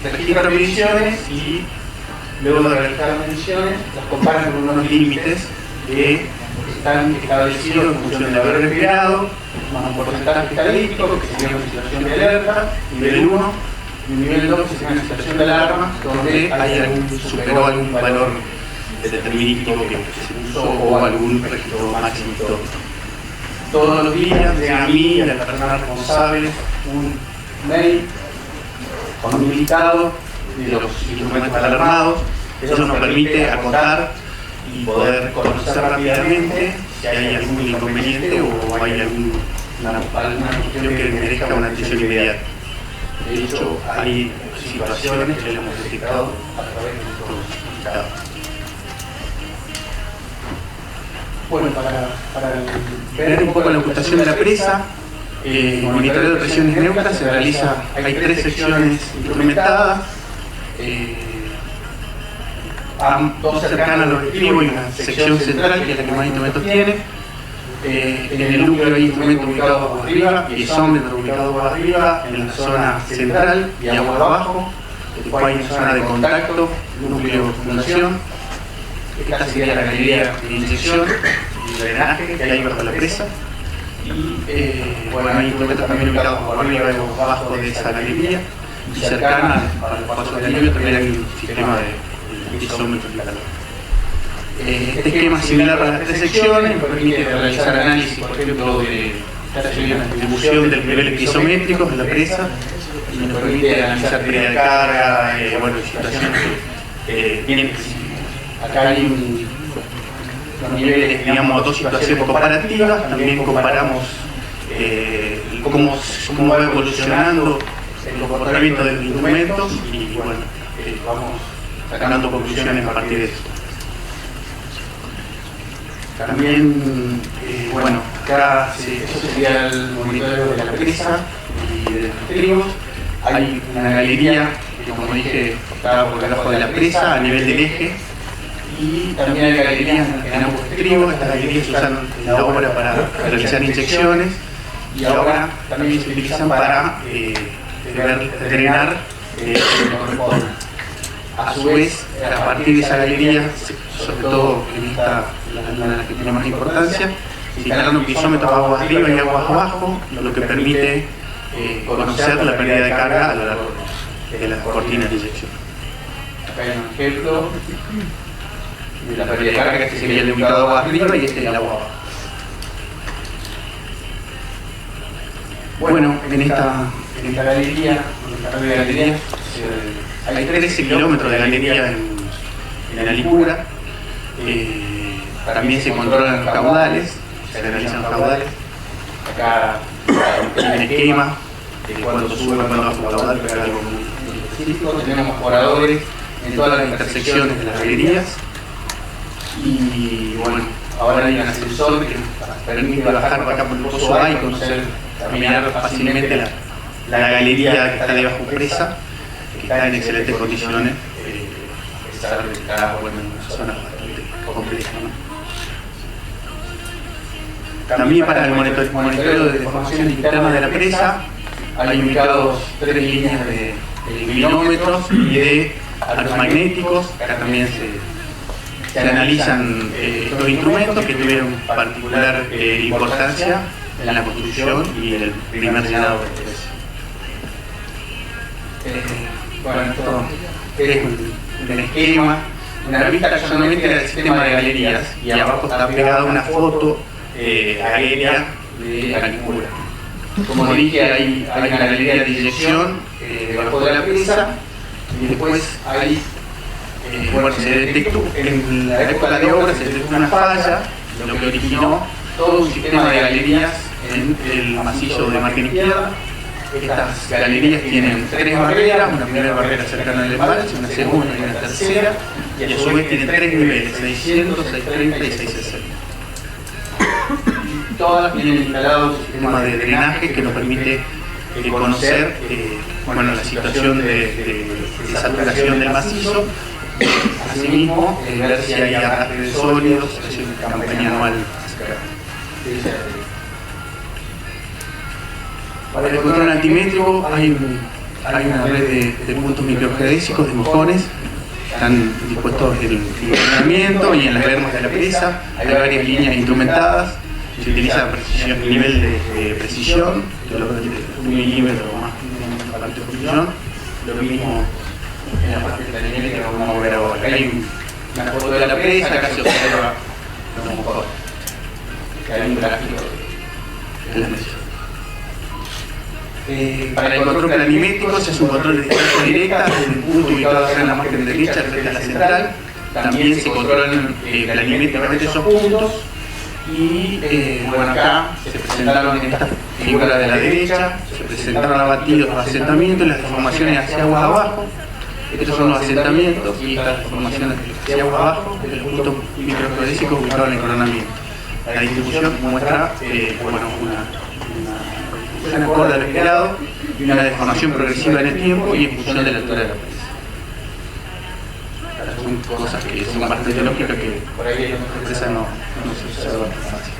registran mediciones y luego de realizar mediciones, las comparan con unos límites que están establecidos en función de haber respirado, más un porcentaje estadístico, que sería una situación de alerta, nivel 1, y nivel 2 sería una situación de alarma, donde superó algún valor determinístico que se usó o algún registro máximo. Todos los días llega a mí, a la persona responsable, un mail con un listado de los instrumentos alarmados. Eso nos permite acotar y poder conocer rápidamente si hay algún inconveniente o hay alguna cuestión que merezca una atención inmediata. De hecho, hay situaciones que hemos detectado a través de estos listados. Bueno, para ver un poco la ocultación de la presa, el monitoreo de presiones neutras se realiza, hay 3 secciones instrumentadas, 2 cercanas al objetivo y una sección central que es la que más instrumentos tiene. En el núcleo hay instrumentos ubicados aguas arriba y sondas ubicados aguas arriba, en la zona central y aguas abajo. Después hay una zona de contacto, núcleo de fundación. Esta sería la galería de inyección y drenaje que hay bajo la presa. Y bueno, hay instrumentos también ubicados por arriba y abajo de esa galería. Y cercana al paso del anillo también hay un sistema de isómetro y calor. Este esquema es similar a las 3 secciones, nos permite realizar análisis, por ejemplo, de la distribución del nivel isométrico de la presa y nos permite analizar pérdida de carga, bueno, situaciones bien específicas. Acá hay los niveles, digamos, 2 situaciones comparativas, también comparamos cómo va evolucionando el comportamiento de los instrumentos y bueno, vamos sacando conclusiones a partir de eso. También, bueno, acá eso sería el monitoreo de la presa y de los estribos. Hay una galería que, como dije, está por debajo de la presa a nivel del eje. Y también hay galerías en ambos estribos. Estas galerías se usan en la obra para realizar inyecciones y ahora también se utilizan para drenar lo que corresponde. A su vez, a partir de esa galería, sobre todo en esta, la que tiene más importancia, se instalaron un pisómetro aguas arriba y aguas abajo, lo que permite conocer la pérdida de carga a lo largo de las cortinas de inyección. Acá hay un ejemplo de la pérdida de carga, que este sería el ubicado aguas arriba y este el agua abajo. Bueno, en esta galería, hay 13 kilómetros de galería en la Licura. También se controlan los caudales, se realizan los caudales. Acá hay un esquema de cuando sube, cuando baja el caudal, pero algo muy específico. Tenemos oradores en todas las intersecciones de las galerías. Y bueno, ahora hay un ascensor que permite bajar para acá por el pozo A y caminar fácilmente la galería que está debajo presa, que está en excelentes condiciones, a pesar de que está bueno, en una zona bastante compleja, ¿no? También para el monitoreo de deformación interna de la presa hay ubicados 3 líneas de inclinómetros y de aros magnéticos. Acá también se analizan estos instrumentos que tuvieron particular importancia en la construcción y en el primer llenado de presa. Bueno, esto es un esquema, una vista que solamente era el sistema de galerías y abajo está pegada una foto aérea de la Licura. Como dije, hay una galería de inyección debajo de la presa y después hay, bueno, se detectó en la época de obra, se detectó una falla, lo que originó todo un sistema de galerías en el macizo de margen izquierda. Estas galerías tienen 3 barreras, una primera barrera cercana al embalse, una segunda y una tercera, y a su vez tienen 3 niveles, 600, 630 y 660. Todas tienen instalado un sistema de drenaje que nos permite conocer bueno, la situación de saturación del macizo. Asimismo, ver si hay arrastre de sólidos, es una campaña anual. Para el control altimétrico hay una red de puntos microgeodésicos, de mojones, están dispuestos en el funcionamiento y en las bermas de la presa. Hay varias líneas instrumentadas, se utiliza nivel de precisión, un milímetro o más, una parte de precisión. Lo mismo en la parte planimétrica que vamos a ver ahora. Acá hay una foto de la presa, acá se observa lo mejor. Hay un gráfico de las mediciones. Para el control planimétrico se hace un control de distancia directa desde el punto ubicado acá en la margen derecha frente a la central. También se controlan planimétricamente esos puntos. Y bueno, acá se presentaron estas figuras de la derecha, se presentaron abatidos los asentamientos y las deformaciones hacia aguas abajo. Estos son los asentamientos y estas deformaciones hacia aguas abajo de los puntos microgeodésicos ubicados en el coronamiento. La distribución muestra bueno, una acorde a lo esperado y una deformación progresiva en el tiempo y en función de la altura de la presa. Son cosas que son bastante lógicas que por ahí en otras presas no se observan fácil.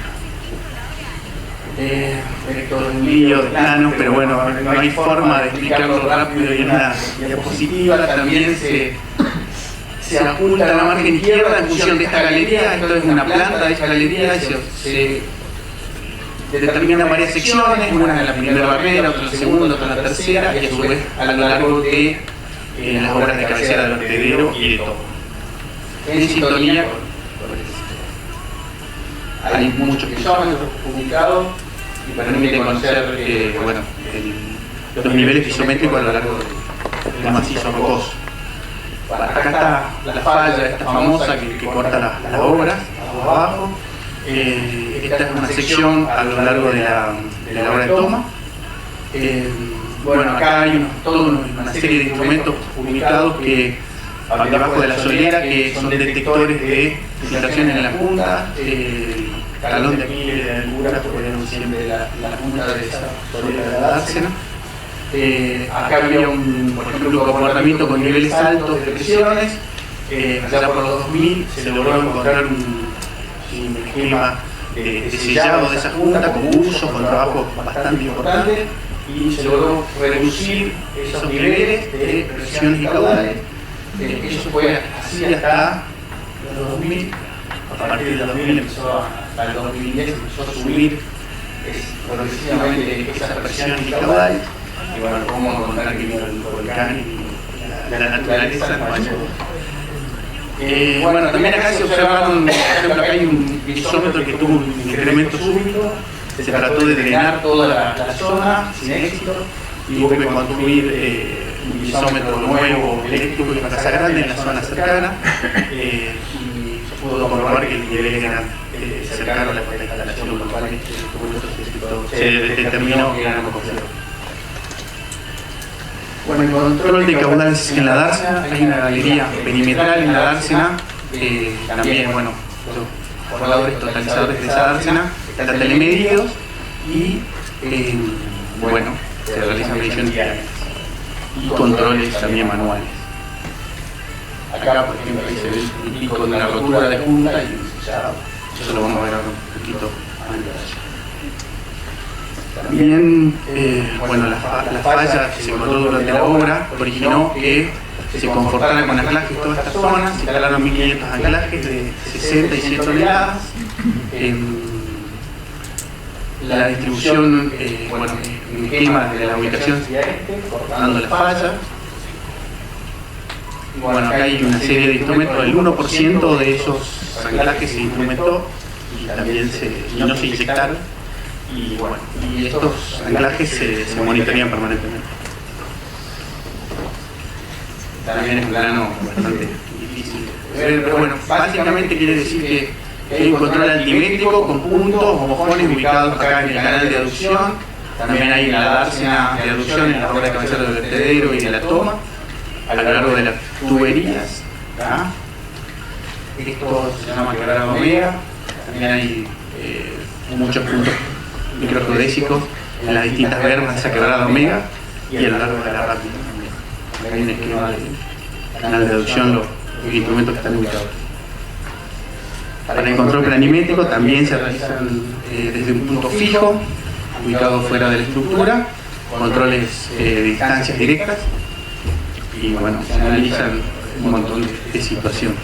Esto es un lío de planos, pero bueno, no hay forma de explicarlo rápido y en una diapositiva. También se apunta a la margen izquierda en función de esta galería. Esto es una planta de esta galería y se determinan varias secciones, una en la primera barrera, otra en la segunda, otra en la tercera, y a su vez a lo largo de las obras de cabecera del vertedero y de todo. En sintonía hay muchos kilómetros publicados y permite conocer bueno, los niveles isométricos a lo largo del macizo rocoso. Acá está la falla, esta famosa que corta las obras, abajo. Esta es una sección a lo largo de la obra de toma. Bueno, acá hay toda una serie de instrumentos ubicados que debajo de la solera, que son detectores de filtraciones en la punta. El talón de aquí de la altura, porque vemos siempre la punta de esa solera de la dársena. Acá había por ejemplo, un comportamiento con niveles altos de presiones. Allá por los 2000 se logró encontrar un esquema de sellado de esa junta con uso, con trabajo bastante importante, y se logró reducir esos niveles de presiones y caudales. Eso fue así hasta los 2000. A partir del 2000 hasta el 2010 empezó a subir progresivamente esas presiones y caudales. Y bueno, vamos a contar que vino el volcán y la naturaleza nos ayudó. Bueno, también acá se observaron, por ejemplo, acá hay un isómetro que tuvo un incremento súbito, se trató de drenar toda la zona sin éxito y hubo que construir un isómetro nuevo eléctrico en Casa Grande, en la zona cercana, y se pudo comprobar que el nivel era cercano a la instalación, con lo cual se determinó que era no confiable. Bueno, el control de caudales en la dársena, hay una galería perimetral en la dársena, también, bueno, los formadores totalizadores de esa dársena, están telemedidos y, bueno, se realizan mediciones diarias y controles también manuales. Acá, por ejemplo, ahí se ve el pico de una rotura de punta y ya, eso lo vamos a ver ahora un poquito antes. También, bueno, la falla que se encontró durante la obra originó que se confortaran con anclajes todas estas zonas, se instalaron 1500 anclajes de 60 y 100 toneladas. La distribución, bueno, un esquema de la ubicación hacia cortando la falla. Bueno, acá hay una serie de instrumentos, el 1% de esos anclajes se instrumentó y también no se inyectaron. Y bueno, y estos anclajes se monitorean permanentemente. También es un plano bastante difícil. Pero bueno, básicamente quiere decir que hay un control altimétrico con puntos o mojones ubicados acá en el canal de aducción. También hay en la dársena de aducción, en la obra de cabecera del vertedero y en la toma, a lo largo de las tuberías. Esto se llama quebrada omega. También hay muchos puntos microgeodésicos en las distintas bermas de esa quebrada omega y a lo largo de la rápida también. Hay un esquema del canal de aducción, los instrumentos que están ubicados. Para el control planimétrico también se realizan desde un punto fijo, ubicado fuera de la estructura, controles de distancias directas y bueno, se analizan un montón de situaciones.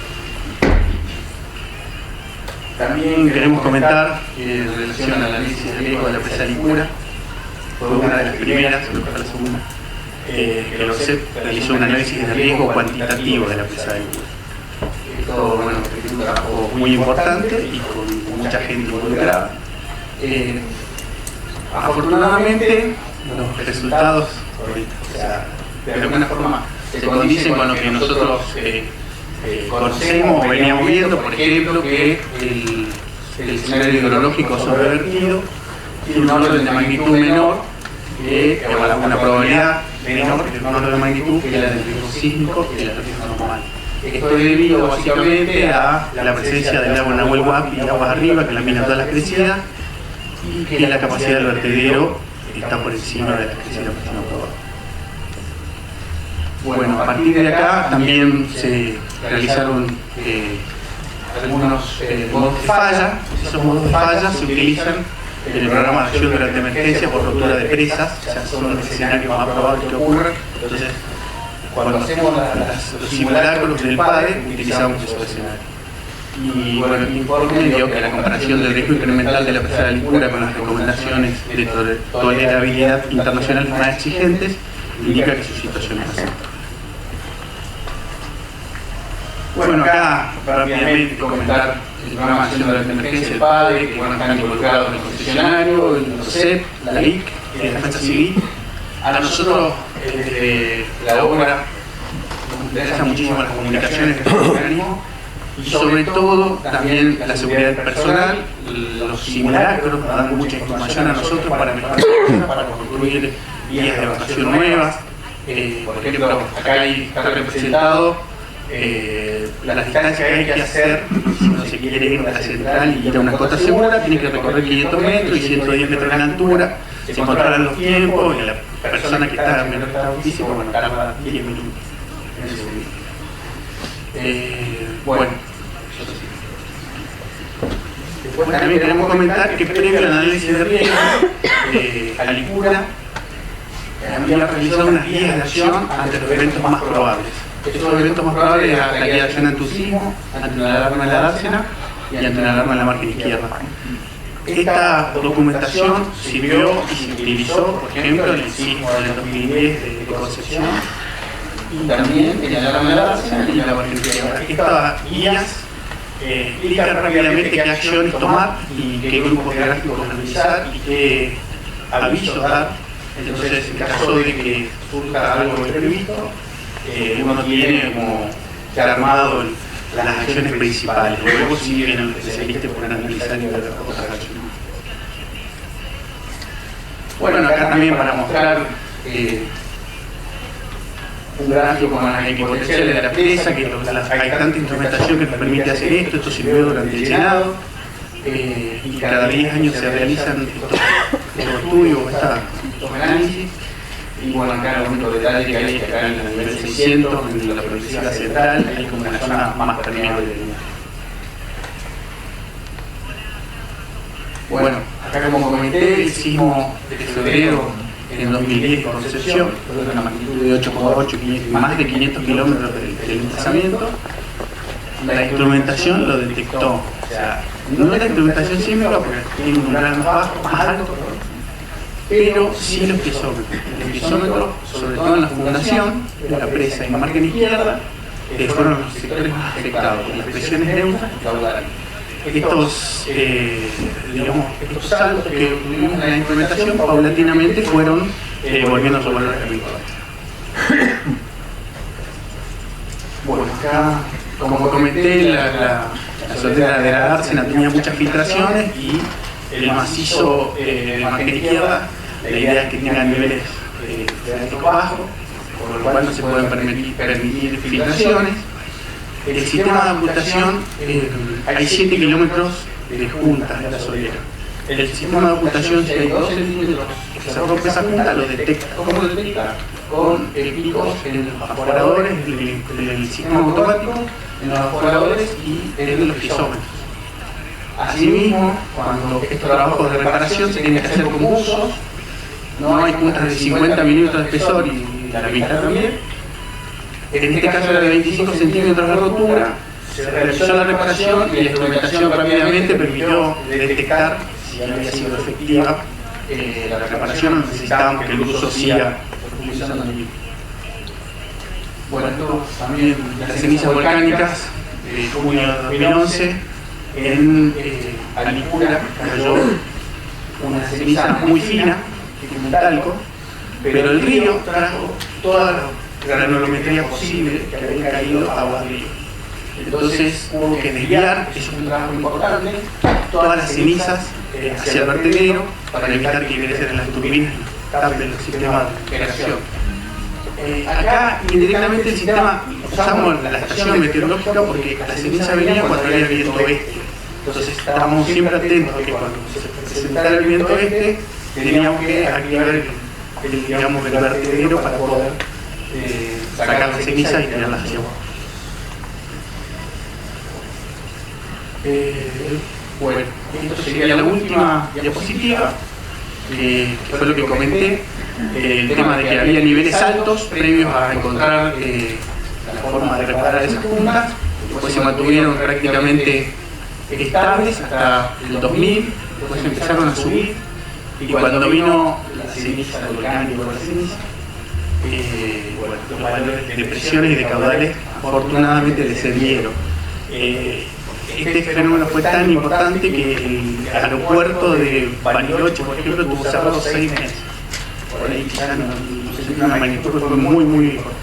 También queremos comentar que en relación al análisis de riesgo de la presa de Licura, fue una de las primeras, creo que fue la segunda, que el ORCEP realizó un análisis de riesgo cuantitativo de la presa de Licura. Esto, bueno, es un trabajo muy importante y con mucha gente involucrada. Afortunadamente, los resultados, o sea, de alguna forma, se condicen con lo que nosotros conocemos o veníamos viendo, por ejemplo, que el escenario hidrológico sobrevertido tiene un orden de magnitud menor, o una probabilidad menor que un orden de magnitud que la del riesgo sísmico y la del riesgo normal. Esto es debido básicamente a la presencia del lago Nahuel Huapi y aguas arriba que laminan todas las crecidas y que la capacidad del vertedero está por encima de la crecidas probada. Bueno, a partir de acá también se realizaron algunos modos de falla. Esos modos de falla se utilizan en el programa de acción durante emergencia por rotura de presas, o sea, son los escenarios más probables que ocurran. Entonces, cuando hacemos los simulacros del PADE, utilizamos esos escenarios. Y bueno, este informe dio que la comparación del riesgo incremental de la presa de Licura con las recomendaciones de tolerabilidad internacionales más exigentes indica que su situación es así. Bueno, acá rápidamente comentar el programa de acción durante emergencia, el PADE, que bueno, están involucrados en el concesionario, el ORCEP, la LIC y la Defensa Civil. A nosotros, desde la obra, nos interesan muchísimo las comunicaciones de estos organismos y sobre todo también la seguridad personal, los simulacros nos dan mucha información a nosotros para mejorar, para construir vías de evacuación nuevas. Por ejemplo, acá está representado las distancias que hay que hacer si uno se quiere ir a la central y ir a una cota segura, tiene que recorrer 500 metros y 110 metros en altura. Se controlan los tiempos y la persona que está en menor estado físico, bueno, tarda 10 minutos en subir. Bueno, eso sí. Después también queremos comentar que previo al análisis de riesgo, a Licura había realizado unas guías de acción ante los eventos más probables. Estos eventos más probables eran la guía de acción ante un sismo, ante una alarma en la dársena y ante una alarma en la margen izquierda. Esta documentación sirvió y se utilizó, por ejemplo, en el sismo del 2010 de Concepción y también en la alarma en la dársena y en la margen izquierda. Estas guías explican rápidamente qué acciones tomar y qué grupos geográficos analizar y qué avisos dar. Entonces, en caso de que surja algo imprevisto, uno tiene como ya armado las acciones principales. Luego sí vienen los especialistas por analizar y ver otras acciones. Bueno, acá también para mostrar un gráfico con las equipotenciales de la presa, que hay tanta instrumentación que nos permite hacer esto. Esto sirvió durante el llenado y cada 10 años se realizan estos estudios, estos análisis. Y bueno, acá el único detalle que hay es que acá en el nivel 600, en la provincia central, hay como una zona más permeable de línea. Bueno, acá como comenté, el sismo de febrero en 2010 en Concepción, de una magnitud de 8,8, más de 500 kilómetros del emplazamiento. La instrumentación lo detectó, o sea, no es la instrumentación sísmica porque tiene un umbral más bajo, más alto, pero sí los piezómetros. El piezómetro, sobre todo en la fundación de la presa en la margen izquierda, fueron los sectores más afectados, las presiones neutras y caudales. Estos saltos que tuvimos en la implementación paulatinamente fueron volviendo a su valor habitual. Bueno, acá, como comenté, la soltera de la dársena tenía muchas filtraciones y el macizo de la margen izquierda, la idea es que tenga niveles freáticos bajos, por lo cual no se pueden permitir filtraciones. El sistema de ocultación, hay 7 kilómetros de juntas de la solera. El sistema de ocultación, si hay 2 centímetros que se rompe esa junta, lo detecta. ¿Cómo lo detecta? Con picos en los aforadores, el sistema automático, en los aforadores y en los piezómetros. Asimismo, cuando estos trabajos de reparación se tienen que hacer con buzos, no hay puntas de 50 milímetros de espesor y la mitad también. En este caso era de 25 centímetros de rotura, se realizó la reparación y la instrumentación rápidamente permitió detectar si había sido efectiva la reparación o necesitábamos que el uso siga profundizando en el mismo. Bueno, esto también las cenizas volcánicas de junio de 2011 en Alicura cayó una ceniza muy fina, como un talco, pero el río trajo toda la granulometría posible que había caído a aguas del río. Entonces hubo que desviar, eso es un trabajo importante, todas las cenizas hacia el vertedero para evitar que ingresen en las turbinas y tapen el sistema de creación. Acá indirectamente el sistema, usamos la estación meteorológica porque la ceniza venía cuando había viento este. Entonces estábamos siempre atentos a que cuando se presentara el viento este teníamos que activar el vertedero para poder sacar las cenizas y tirarlas hacia abajo. Bueno, esto sería la última diapositiva, que fue lo que comenté, el tema de que había niveles altos previos a encontrar la forma de reparar esas puntas, después se mantuvieron prácticamente estables hasta el 2000, después empezaron a subir y cuando vino la ceniza, el volcánico, la ceniza, bueno, los valores de presiones y de caudales afortunadamente descendieron. Este fenómeno fue tan importante que el aeropuerto de Bariloche, por ejemplo, tuvo cerrado 6 meses. Por ahí quizás no sé, una magnitud fue muy importante.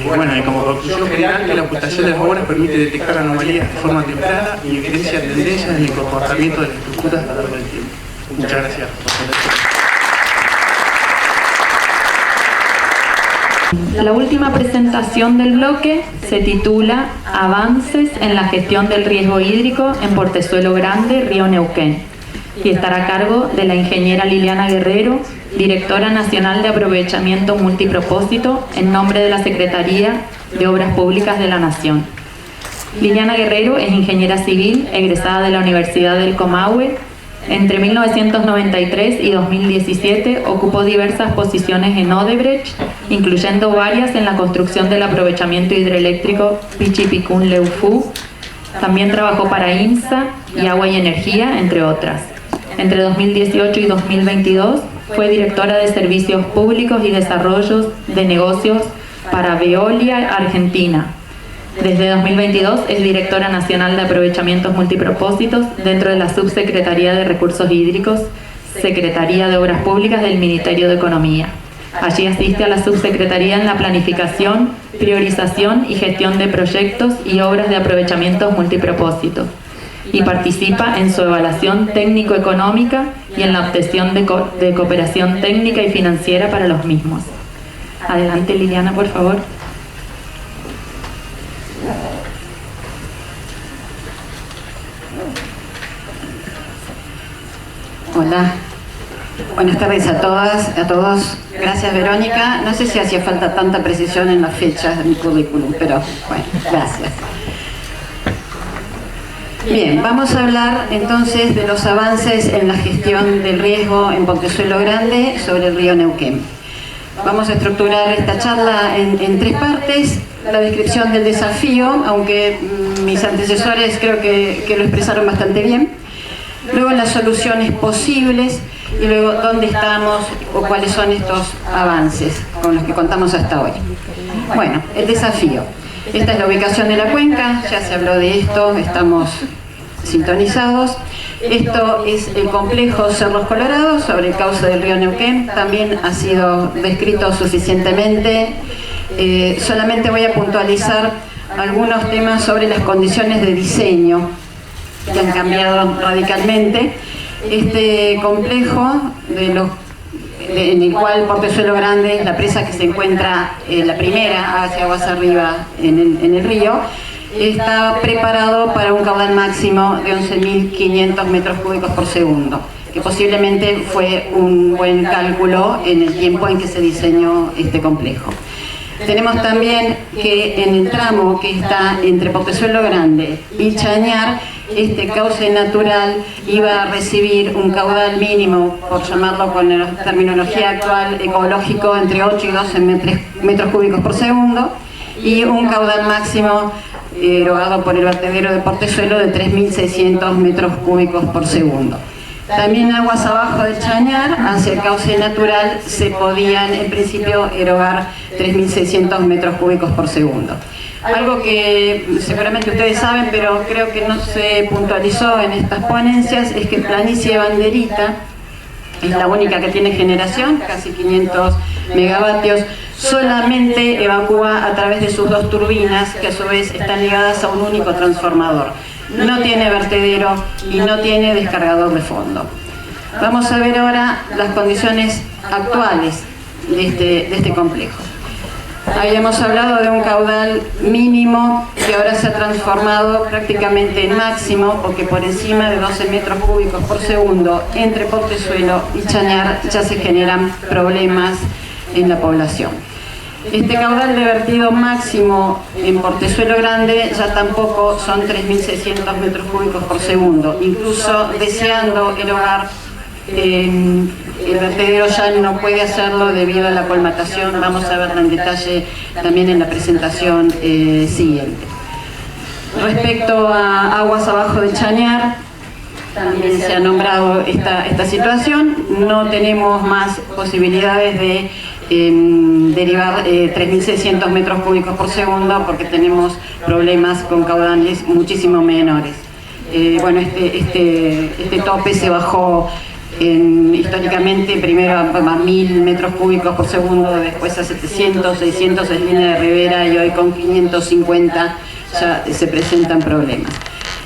Bueno, y como conclusión general, que la ocultación de las obras permite detectar anomalías de forma temprana y evidencia tendencias en el comportamiento de las estructuras a lo largo del tiempo. Muchas gracias. La última presentación del bloque se titula Avances en la gestión del riesgo hídrico en Portezuelo Grande, Río Neuquén, y estará a cargo de la ingeniera Liliana Guerrero, directora nacional de aprovechamiento multipropósito en nombre de la Secretaría de Obras Públicas de la Nación. Liliana Guerrero es ingeniera civil egresada de la Universidad del Comahue. Entre 1993 y 2017 ocupó diversas posiciones en Odebrecht, incluyendo varias en la construcción del aprovechamiento hidroeléctrico Pichipicún-Leufú. También trabajó para INSA y Agua y Energía, entre otras. Entre 2018 y 2022 fue directora de Servicios Públicos y Desarrollos de Negocios para Veolia Argentina. Desde 2022 es directora nacional de aprovechamientos multipropósitos dentro de la Subsecretaría de Recursos Hídricos, Secretaría de Obras Públicas del Ministerio de Economía. Allí asiste a la subsecretaría en la planificación, priorización y gestión de proyectos y obras de aprovechamientos multipropósitos y participa en su evaluación técnico-económica y en la obtención de cooperación técnica y financiera para los mismos. Adelante, Liliana, por favor. Hola, buenas tardes a todas, a todos. Gracias, Verónica. No sé si hacía falta tanta precisión en las fechas de mi currículum, pero bueno, gracias. Bien, vamos a hablar entonces de los avances en la gestión del riesgo en Portezuelo Grande sobre el río Neuquén. Vamos a estructurar esta charla en 3 partes. La descripción del desafío, aunque mis antecesores creo que lo expresaron bastante bien. Luego las soluciones posibles y luego dónde estamos o cuáles son estos avances con los que contamos hasta hoy. Bueno, el desafío. Esta es la ubicación de la cuenca, ya se habló de esto, estamos sintonizados. Esto es el complejo Cerros Colorados sobre el cauce del río Neuquén, también ha sido descrito suficientemente. Solamente voy a puntualizar algunos temas sobre las condiciones de diseño que han cambiado radicalmente. Este complejo en el cual Portezuelo Grande es la presa que se encuentra la primera hacia aguas arriba en el río, está preparado para un caudal máximo de 11.500 metros cúbicos por segundo, que posiblemente fue un buen cálculo en el tiempo en que se diseñó este complejo. Tenemos también que en el tramo que está entre Portezuelo Grande y Chañar, este cauce natural iba a recibir un caudal mínimo, por llamarlo con la terminología actual, ecológico, entre 8 y 12 metros cúbicos por segundo, y un caudal máximo erogado por el vertedero de Portezuelo de 3.600 metros cúbicos por segundo. También aguas abajo de Chañar, hacia el cauce natural, se podían en principio erogar 3.600 metros cúbicos por segundo. Algo que seguramente ustedes saben, pero creo que no se puntualizó en estas ponencias, es que Planicie Banderita es la única que tiene generación, casi 500 megavatios, solamente evacúa a través de sus 2 turbinas, que a su vez están ligadas a un único transformador. No tiene vertedero y no tiene descargador de fondo. Vamos a ver ahora las condiciones actuales de este complejo. Habíamos hablado de un caudal mínimo que ahora se ha transformado prácticamente en máximo, porque por encima de 12 metros cúbicos por segundo entre Portezuelo y Chañar ya se generan problemas en la población. Este caudal de vertido máximo en Portezuelo Grande ya tampoco son 3.600 metros cúbicos por segundo. Incluso deseando erogar, el vertedero ya no puede hacerlo debido a la colmatación. Vamos a verlo en detalle también en la presentación siguiente. Respecto a aguas abajo de Chañar, también se ha nombrado esta situación. No tenemos más posibilidades de derivar 3.600 metros cúbicos por segundo, porque tenemos problemas con caudales muchísimo menores. Bueno, este tope se bajó históricamente primero a 1.000 metros cúbicos por segundo, después a 700, 600 en línea de ribera, y hoy con 550 ya se presentan problemas.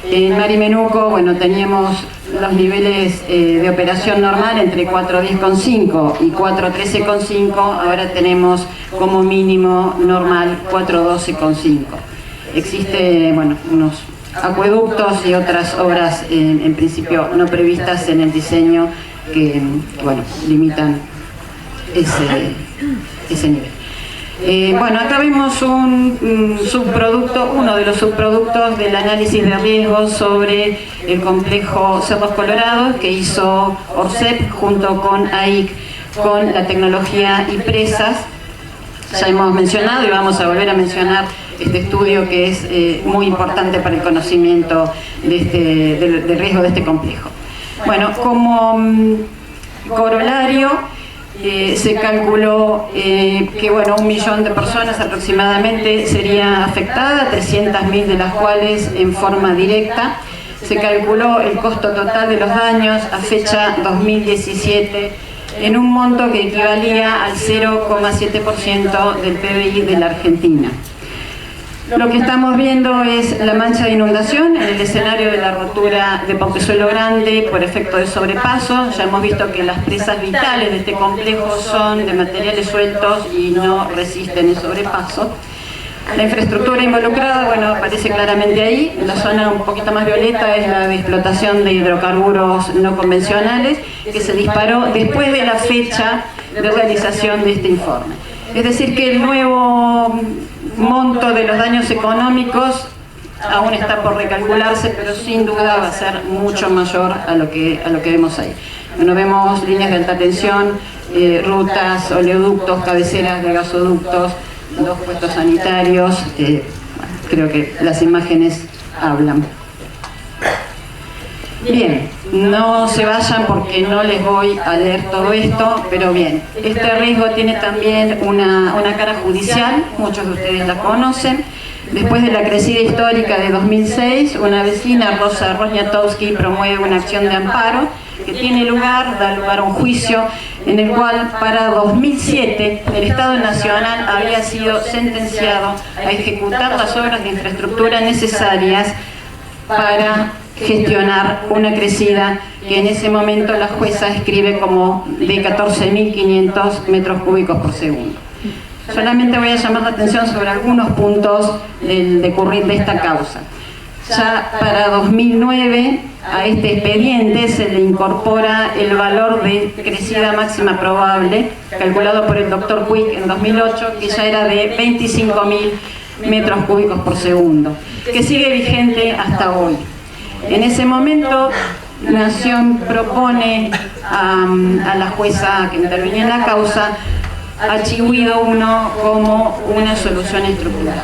En Marimenuco, bueno, teníamos los niveles de operación normal entre 410,5 y 413,5, ahora tenemos como mínimo normal 412,5. Existe, bueno, unos acueductos y otras obras en principio no previstas en el diseño que bueno, limitan ese nivel. Bueno, acá vemos un subproducto, uno de los subproductos del análisis de riesgos sobre el complejo Cerros Colorados que hizo ORCEP junto con AIC, con la tecnología IPRESAS. Ya hemos mencionado y vamos a volver a mencionar este estudio que es muy importante para el conocimiento del riesgo de este complejo. Bueno, como corolario, se calculó que bueno, 1 millón de personas aproximadamente sería afectada, 300.000 de las cuales en forma directa. Se calculó el costo total de los daños a fecha 2017 en un monto que equivalía al 0,7% del PBI de la Argentina. Lo que estamos viendo es la mancha de inundación en el escenario de la rotura de Portezuelo Grande por efecto de sobrepaso. Ya hemos visto que las presas vitales de este complejo son de materiales sueltos y no resisten el sobrepaso. La infraestructura involucrada, bueno, aparece claramente ahí. La zona un poquito más violeta es la de explotación de hidrocarburos no convencionales, que se disparó después de la fecha de realización de este informe. Es decir, que el nuevo monto de los daños económicos aún está por recalcularse, pero sin duda va a ser mucho mayor a lo que vemos ahí. Bueno, vemos líneas de alta tensión, rutas, oleoductos, cabeceras de gasoductos, 2 puestos sanitarios. Bueno, creo que las imágenes hablan. Bien, no se vayan porque no les voy a leer todo esto, pero bien, este riesgo tiene también una cara judicial, muchos de ustedes la conocen. Después de la crecida histórica de 2006, una vecina, Rosa Rosniatowski, promueve una acción de amparo que da lugar a un juicio en el cual para 2007 el Estado Nacional había sido sentenciado a ejecutar las obras de infraestructura necesarias para gestionar una crecida que en ese momento la jueza escribe como de 14.500 metros cúbicos por segundo. Solamente voy a llamar la atención sobre algunos puntos del decurrir de esta causa. Ya para 2009 a este expediente se le incorpora el valor de crecida máxima probable, calculado por el Dr. Quick en 2008, que ya era de 25.000 metros cúbicos por segundo, que sigue vigente hasta hoy. En ese momento, Nación propone a la jueza que intervenía en la causa a Chihuido 1 como una solución estructural.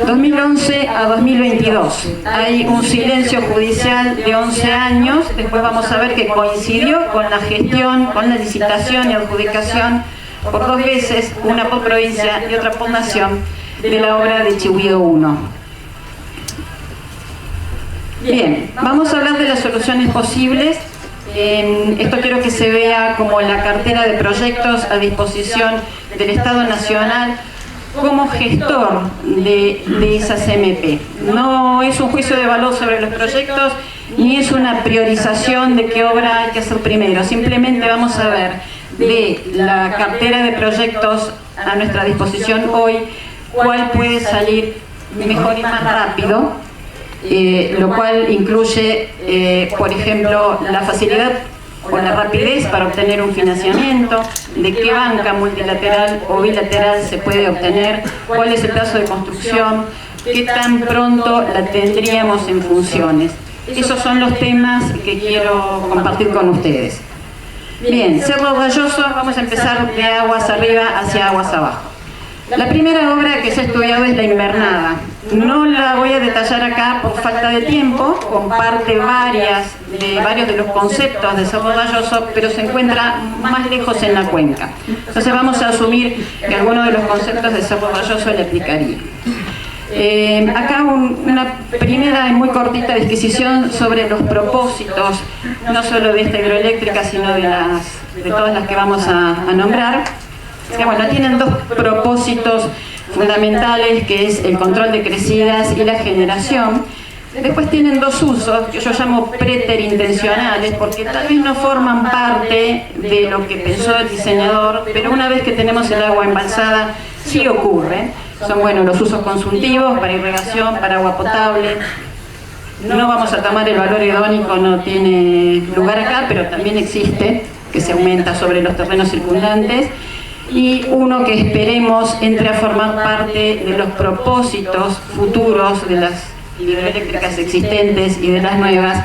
2011 a 2022 hay un silencio judicial de 11 años. Después vamos a ver que coincidió con la gestión, con la licitación y adjudicación por 2 veces, una por provincia y otra por nación, de la obra de Chihuido 1. Bien, vamos a hablar de las soluciones posibles. Esto quiero que se vea como la cartera de proyectos a disposición del Estado Nacional como gestor de esas MP. No es un juicio de valor sobre los proyectos, ni es una priorización de qué obra hay que hacer primero. Simplemente vamos a ver de la cartera de proyectos a nuestra disposición hoy, cuál puede salir mejor y más rápido, lo cual incluye, por ejemplo, la facilidad o la rapidez para obtener un financiamiento, de qué banca multilateral o bilateral se puede obtener, cuál es el plazo de construcción, qué tan pronto la tendríamos en funciones. Esos son los temas que quiero compartir con ustedes. Bien, Cerro Rayoso, vamos a empezar de aguas arriba hacia aguas abajo. La primera obra que se ha estudiado es la invernada. No la voy a detallar acá por falta de tiempo, comparte varios de los conceptos de Cerro Rayoso, pero se encuentra más lejos en la cuenca. Entonces vamos a asumir que algunos de los conceptos de Cerro Rayoso le aplicaría. Acá una primera y muy cortita disquisición sobre los propósitos, no solo de esta hidroeléctrica, sino de todas las que vamos a nombrar. Bueno, tienen 2 propósitos fundamentales, que es el control de crecidas y la generación. Después tienen 2 usos que yo llamo preterintencionales, porque tal vez no forman parte de lo que pensó el diseñador, pero una vez que tenemos el agua embalsada, sí ocurre. Son, bueno, los usos consultivos para irrigación, para agua potable. No vamos a tomar el valor hedónico, no tiene lugar acá, pero también existe, que se aumenta sobre los terrenos circundantes. Y uno que esperemos entre a formar parte de los propósitos futuros de las hidroeléctricas existentes y de las nuevas,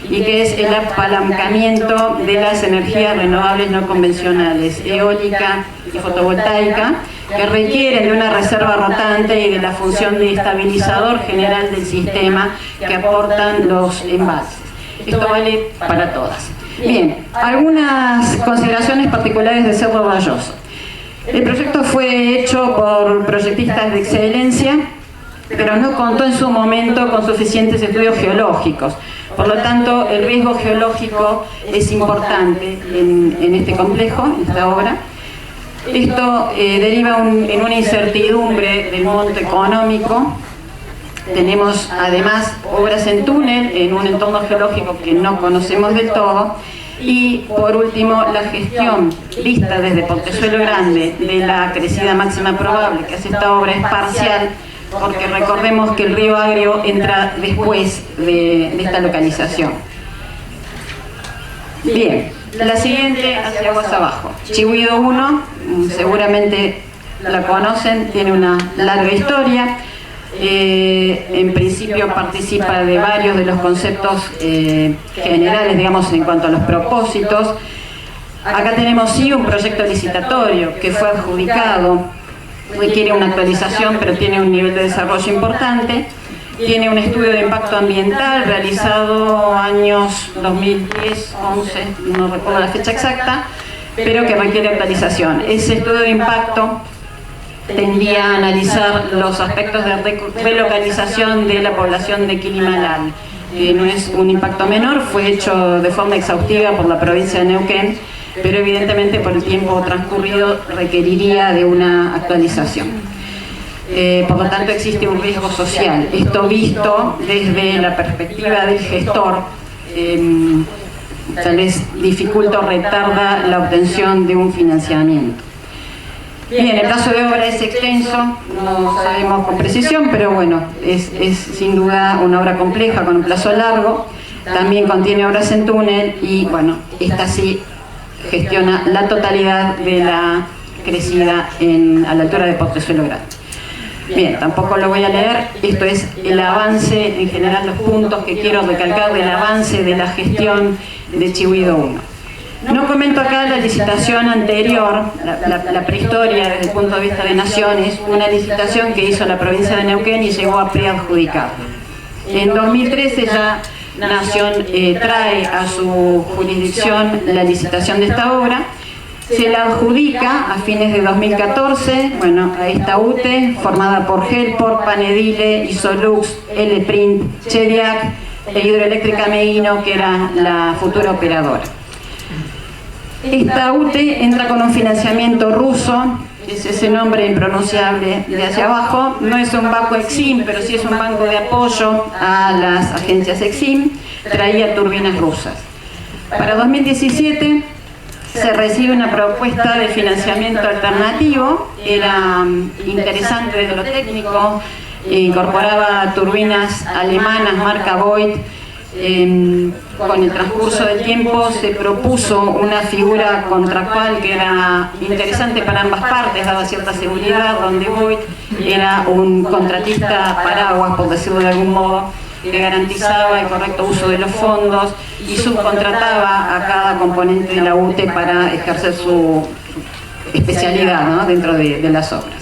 y que es el apalancamiento de las energías renovables no convencionales, eólica y fotovoltaica, que requieren de una reserva rotante y de la función de estabilizador general del sistema que aportan los embalses. Esto vale para todas. Bien, algunas consideraciones particulares de Cerro Rayoso. El proyecto fue hecho por proyectistas de excelencia, pero no contó en su momento con suficientes estudios geológicos. Por lo tanto, el riesgo geológico es importante en este complejo, en esta obra. Esto deriva en una incertidumbre del monto económico. Tenemos además obras en túnel, en un entorno geológico que no conocemos del todo. Y por último, la gestión vista desde Portezuelo Grande de la crecida máxima probable que hace esta obra es parcial, porque recordemos que el río Agrio entra después de esta localización. Bien, la siguiente hacia aguas abajo. Chihuido 1, seguramente la conocen, tiene una larga historia. En principio participa de varios de los conceptos generales, digamos, en cuanto a los propósitos. Acá tenemos sí un proyecto licitatorio que fue adjudicado, requiere una actualización, pero tiene un nivel de desarrollo importante. Tiene un estudio de impacto ambiental realizado años 2010, 11, no recuerdo la fecha exacta, pero que requiere actualización. Ese estudio de impacto tendía a analizar los aspectos de relocalización de la población de Quilimalal. No es un impacto menor, fue hecho de forma exhaustiva por la provincia de Neuquén, pero evidentemente por el tiempo transcurrido requeriría de una actualización. Por lo tanto existe un riesgo social. Esto visto desde la perspectiva del gestor, tal vez dificulta o retarda la obtención de un financiamiento. Bien, el plazo de obra es extenso, no sabemos con precisión, pero bueno, es sin duda una obra compleja con un plazo largo. También contiene obras en túnel y bueno, esta sí gestiona la totalidad de la crecida a la altura de Portezuelo Grande. Bien, tampoco lo voy a leer, esto es el avance, en general los puntos que quiero recalcar del avance de la gestión de Chihuido 1. No comento acá la licitación anterior, la prehistoria desde el punto de vista de Naciones, una licitación que hizo la provincia de Neuquén y llegó a preadjudicar. En 2013 ya Nación trae a su jurisdicción la licitación de esta obra, se la adjudica a fines de 2014, bueno, a esta UTE, formada por Helport, Panedile, Isolux, L-Print, Chediac e Hidroeléctrica Meguino, que era la futura operadora. Esta UTE entra con un financiamiento ruso, es ese nombre impronunciable de hacia abajo, no es un banco Exim, pero sí es un banco de apoyo a las agencias Exim, traía turbinas rusas. Para 2017 se recibe una propuesta de financiamiento alternativo, era interesante desde lo técnico, incorporaba turbinas alemanas marca Voith. Con el transcurso del tiempo se propuso una figura contractual que era interesante para ambas partes, daba cierta seguridad, donde Voith era un contratista paraguas, por decirlo de algún modo, que garantizaba el correcto uso de los fondos y subcontrataba a cada componente de la UTE para ejercer su especialidad, ¿no?, dentro de las obras.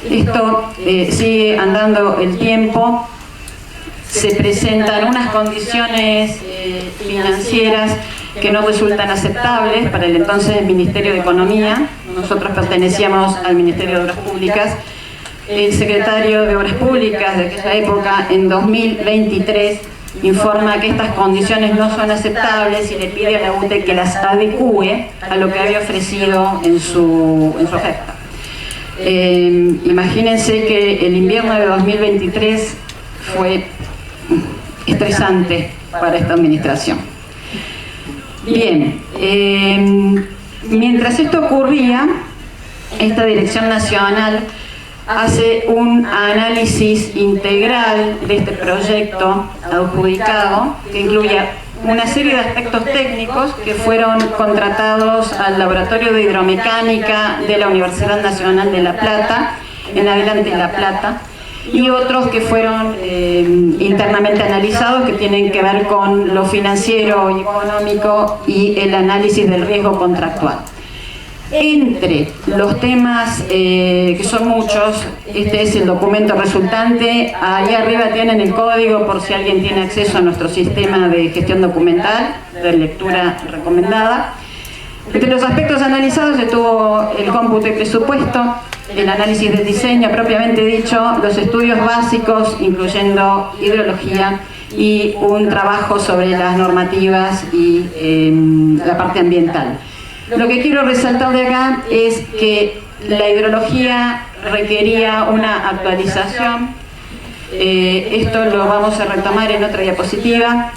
Esto sigue andando el tiempo. Se presentan unas condiciones financieras que no resultan aceptables para el entonces Ministerio de Economía. Nosotros pertenecíamos al Ministerio de Obras Públicas. El secretario de Obras Públicas de aquella época, en 2023, informa que estas condiciones no son aceptables y le pide a la UTE que las adecúe a lo que había ofrecido en su oferta. Imagínense que el invierno de 2023 fue estresante para esta administración. Bien, mientras esto ocurría, esta Dirección Nacional hace un análisis integral de este proyecto adjudicado que incluye una serie de aspectos técnicos que fueron contratados al Laboratorio de Hidromecánica de la Universidad Nacional de La Plata, en adelante La Plata, y otros que fueron internamente analizados, que tienen que ver con lo financiero y económico y el análisis del riesgo contractual. Entre los temas, que son muchos, este es el documento resultante. Ahí arriba tienen el código por si alguien tiene acceso a nuestro sistema de gestión documental, de lectura recomendada. Entre los aspectos analizados estuvo el cómputo y presupuesto, el análisis del diseño propiamente dicho, los estudios básicos, incluyendo hidrología, y un trabajo sobre las normativas y la parte ambiental. Lo que quiero resaltar de acá es que la hidrología requería una actualización. Esto lo vamos a retomar en otra diapositiva.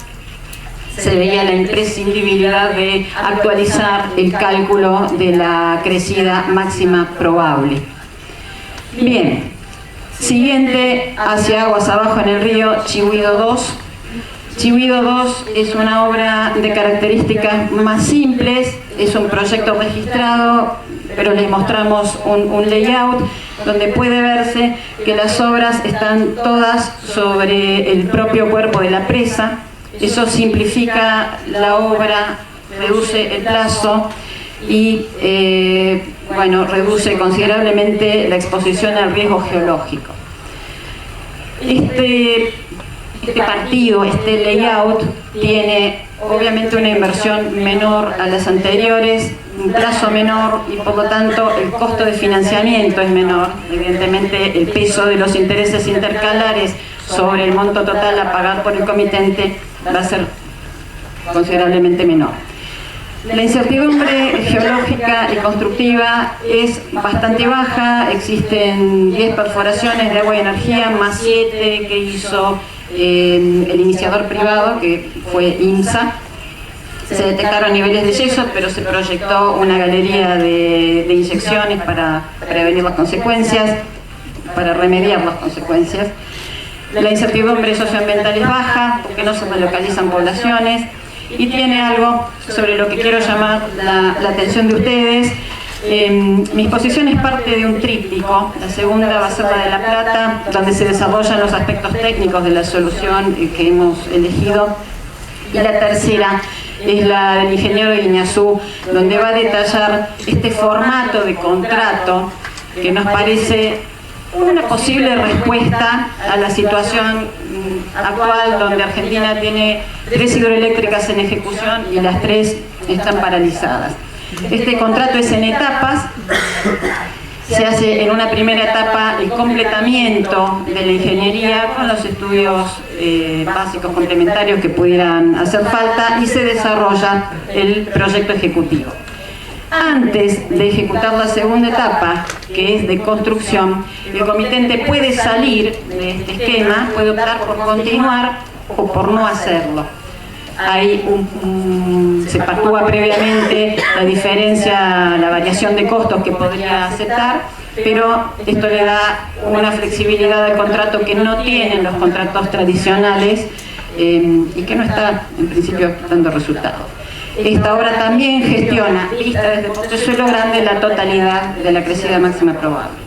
Se veía la imprescindibilidad de actualizar el cálculo de la crecida máxima probable. Bien, siguiente, hacia aguas abajo en el río, Chihuido 2. Chihuido 2 es una obra de características más simples, es un proyecto registrado, pero les mostramos un layout donde puede verse que las obras están todas sobre el propio cuerpo de la presa. Eso simplifica la obra, reduce el plazo y bueno, reduce considerablemente la exposición al riesgo geológico. Este partido, este layout, tiene obviamente una inversión menor a las anteriores, un plazo menor y por lo tanto el costo de financiamiento es menor. Evidentemente el peso de los intereses intercalares sobre el monto total a pagar por el comitente va a ser considerablemente menor. La incertidumbre geológica y constructiva es bastante baja, existen 10 perforaciones de agua y energía más 7 que hizo el iniciador privado, que fue INSA. se detectaron niveles de yeso, pero se proyectó una galería de inyecciones para prevenir las consecuencias, para remediar las consecuencias. La incertidumbre socioambiental es baja porque no se relocalizan poblaciones, y tiene algo sobre lo que quiero llamar la atención de ustedes. Mi exposición es parte de un tríptico. La segunda va a ser la de La Plata, donde se desarrollan los aspectos técnicos de la solución que hemos elegido, y la tercera es la del ingeniero de Guiñazú, donde va a detallar este formato de contrato que nos parece una posible respuesta a la situación actual, donde Argentina tiene 3 hidroeléctricas en ejecución y las 3 están paralizadas. Este contrato es en etapas. Se hace en una primera etapa el completamiento de la ingeniería con los estudios básicos complementarios que pudieran hacer falta, y se desarrolla el proyecto ejecutivo. Antes de ejecutar la segunda etapa, que es de construcción, el comitente puede salir de este esquema, puede optar por continuar o por no hacerlo. Hay se patúa previamente la diferencia, la variación de costos que podría aceptar, pero esto le da una flexibilidad al contrato que no tienen los contratos tradicionales y que no está en principio dando resultados. Esta obra también gestiona, vista desde Portezuelo Grande, la totalidad de la crecida máxima probable.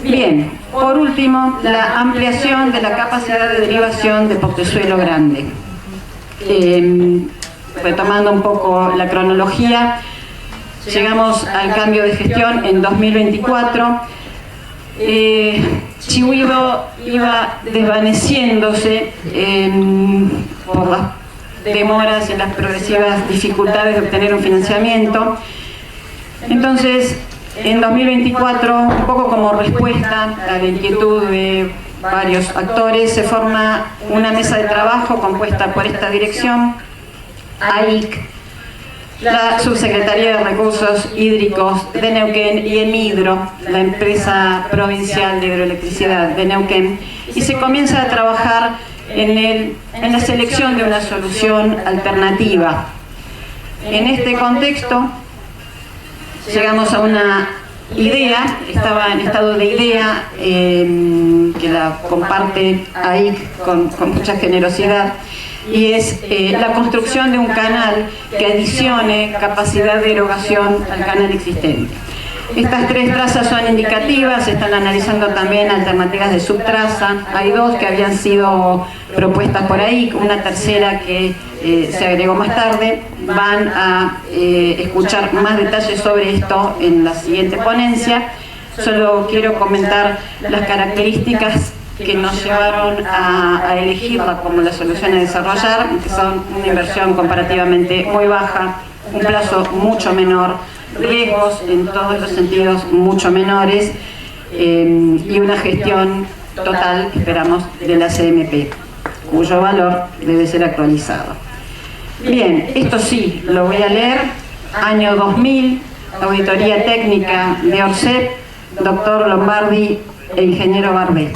Bien, por último, la ampliación de la capacidad de derivación de Portezuelo Grande. Retomando un poco la cronología, llegamos al cambio de gestión en 2024. Chihuido iba desvaneciéndose por las demoras y las progresivas dificultades de obtener un financiamiento. Entonces, en 2024, un poco como respuesta a la inquietud de varios actores, se forma una mesa de trabajo compuesta por esta dirección, AIC, la Subsecretaría de Recursos Hídricos de Neuquén y Emhidro, la empresa provincial de hidroelectricidad de Neuquén, y se comienza a trabajar en la selección de una solución alternativa. En este contexto llegamos a una idea, estaba en estado de idea, que la comparte AIC con mucha generosidad, y es la construcción de un canal que adicione capacidad de erogación al canal existente. Estas 3 trazas son indicativas, se están analizando también alternativas de subtraza. Hay 2 que habían sido propuestas por ahí, una tercera que se agregó más tarde. Van a escuchar más detalles sobre esto en la siguiente ponencia. Solo quiero comentar las características que nos llevaron a elegirla como la solución a desarrollar, que son una inversión comparativamente muy baja, un plazo mucho menor, riesgos en todos los sentidos mucho menores, y una gestión total, esperamos, de la CMP, cuyo valor debe ser actualizado. Bien, esto sí, lo voy a leer. Año 2000, auditoría técnica de Orsep, doctor Lombardi e ingeniero Barbé,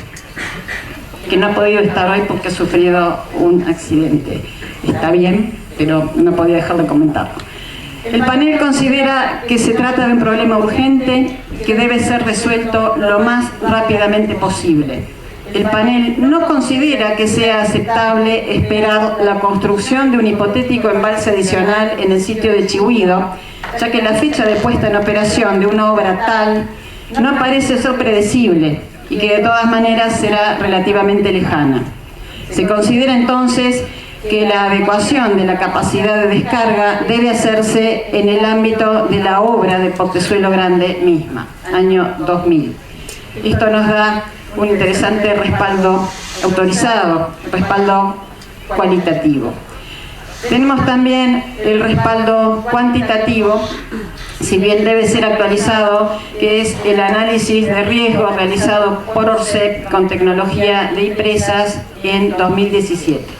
que no ha podido estar hoy porque ha sufrido un accidente. Está bien, pero no podía dejar de comentarlo. El panel considera que se trata de un problema urgente que debe ser resuelto lo más rápidamente posible. El panel no considera que sea aceptable esperar la construcción de un hipotético embalse adicional en el sitio de Chihuido, ya que la fecha de puesta en operación de una obra tal no parece ser predecible y que de todas maneras será relativamente lejana. Se considera entonces que la adecuación de la capacidad de descarga debe hacerse en el ámbito de la obra de Portezuelo Grande misma, año 2000. Esto nos da un interesante respaldo autorizado, respaldo cualitativo. Tenemos también el respaldo cuantitativo, si bien debe ser actualizado, que es el análisis de riesgo realizado por Orsep con tecnología de IPRESAS en 2017.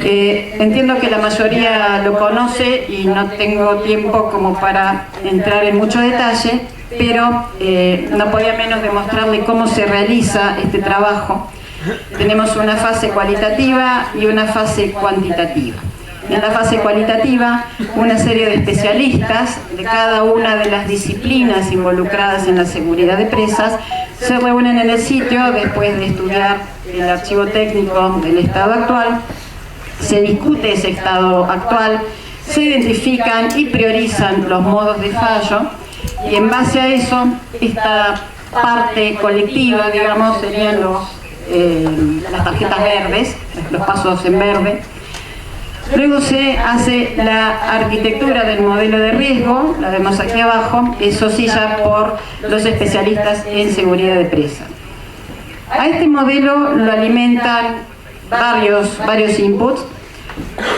Entiendo que la mayoría lo conoce y no tengo tiempo como para entrar en mucho detalle, pero no podía menos de mostrarle cómo se realiza este trabajo. Tenemos una fase cualitativa y una fase cuantitativa. En la fase cualitativa, una serie de especialistas de cada una de las disciplinas involucradas en la seguridad de presas se reúnen en el sitio después de estudiar el archivo técnico del estado actual, se discute ese estado actual, se identifican y priorizan los modos de fallo y en base a eso, esta parte colectiva, digamos, serían las tarjetas verdes, los pasos en verde. Luego se hace la arquitectura del modelo de riesgo, la vemos aquí abajo, eso sí ya por los especialistas en seguridad de presa. A este modelo lo alimentan varios inputs,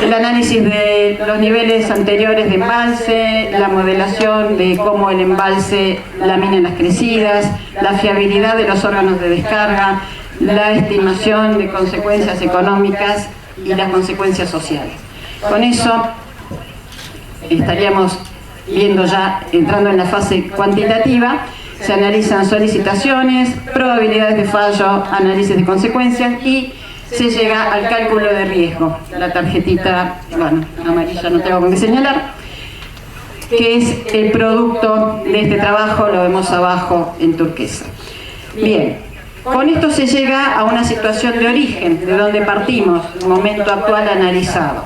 el análisis de los niveles anteriores de embalse, la modelación de cómo el embalse lamina las crecidas, la fiabilidad de los órganos de descarga, la estimación de consecuencias económicas y las consecuencias sociales. Con eso estaríamos viendo ya, entrando en la fase cuantitativa, se analizan solicitaciones, probabilidades de fallo, análisis de consecuencias y se llega al cálculo de riesgo. La tarjetita, bueno, amarilla no tengo con qué señalar, que es el producto de este trabajo, lo vemos abajo en turquesa. Bien, con esto se llega a una situación de origen, de donde partimos, el momento actual analizado.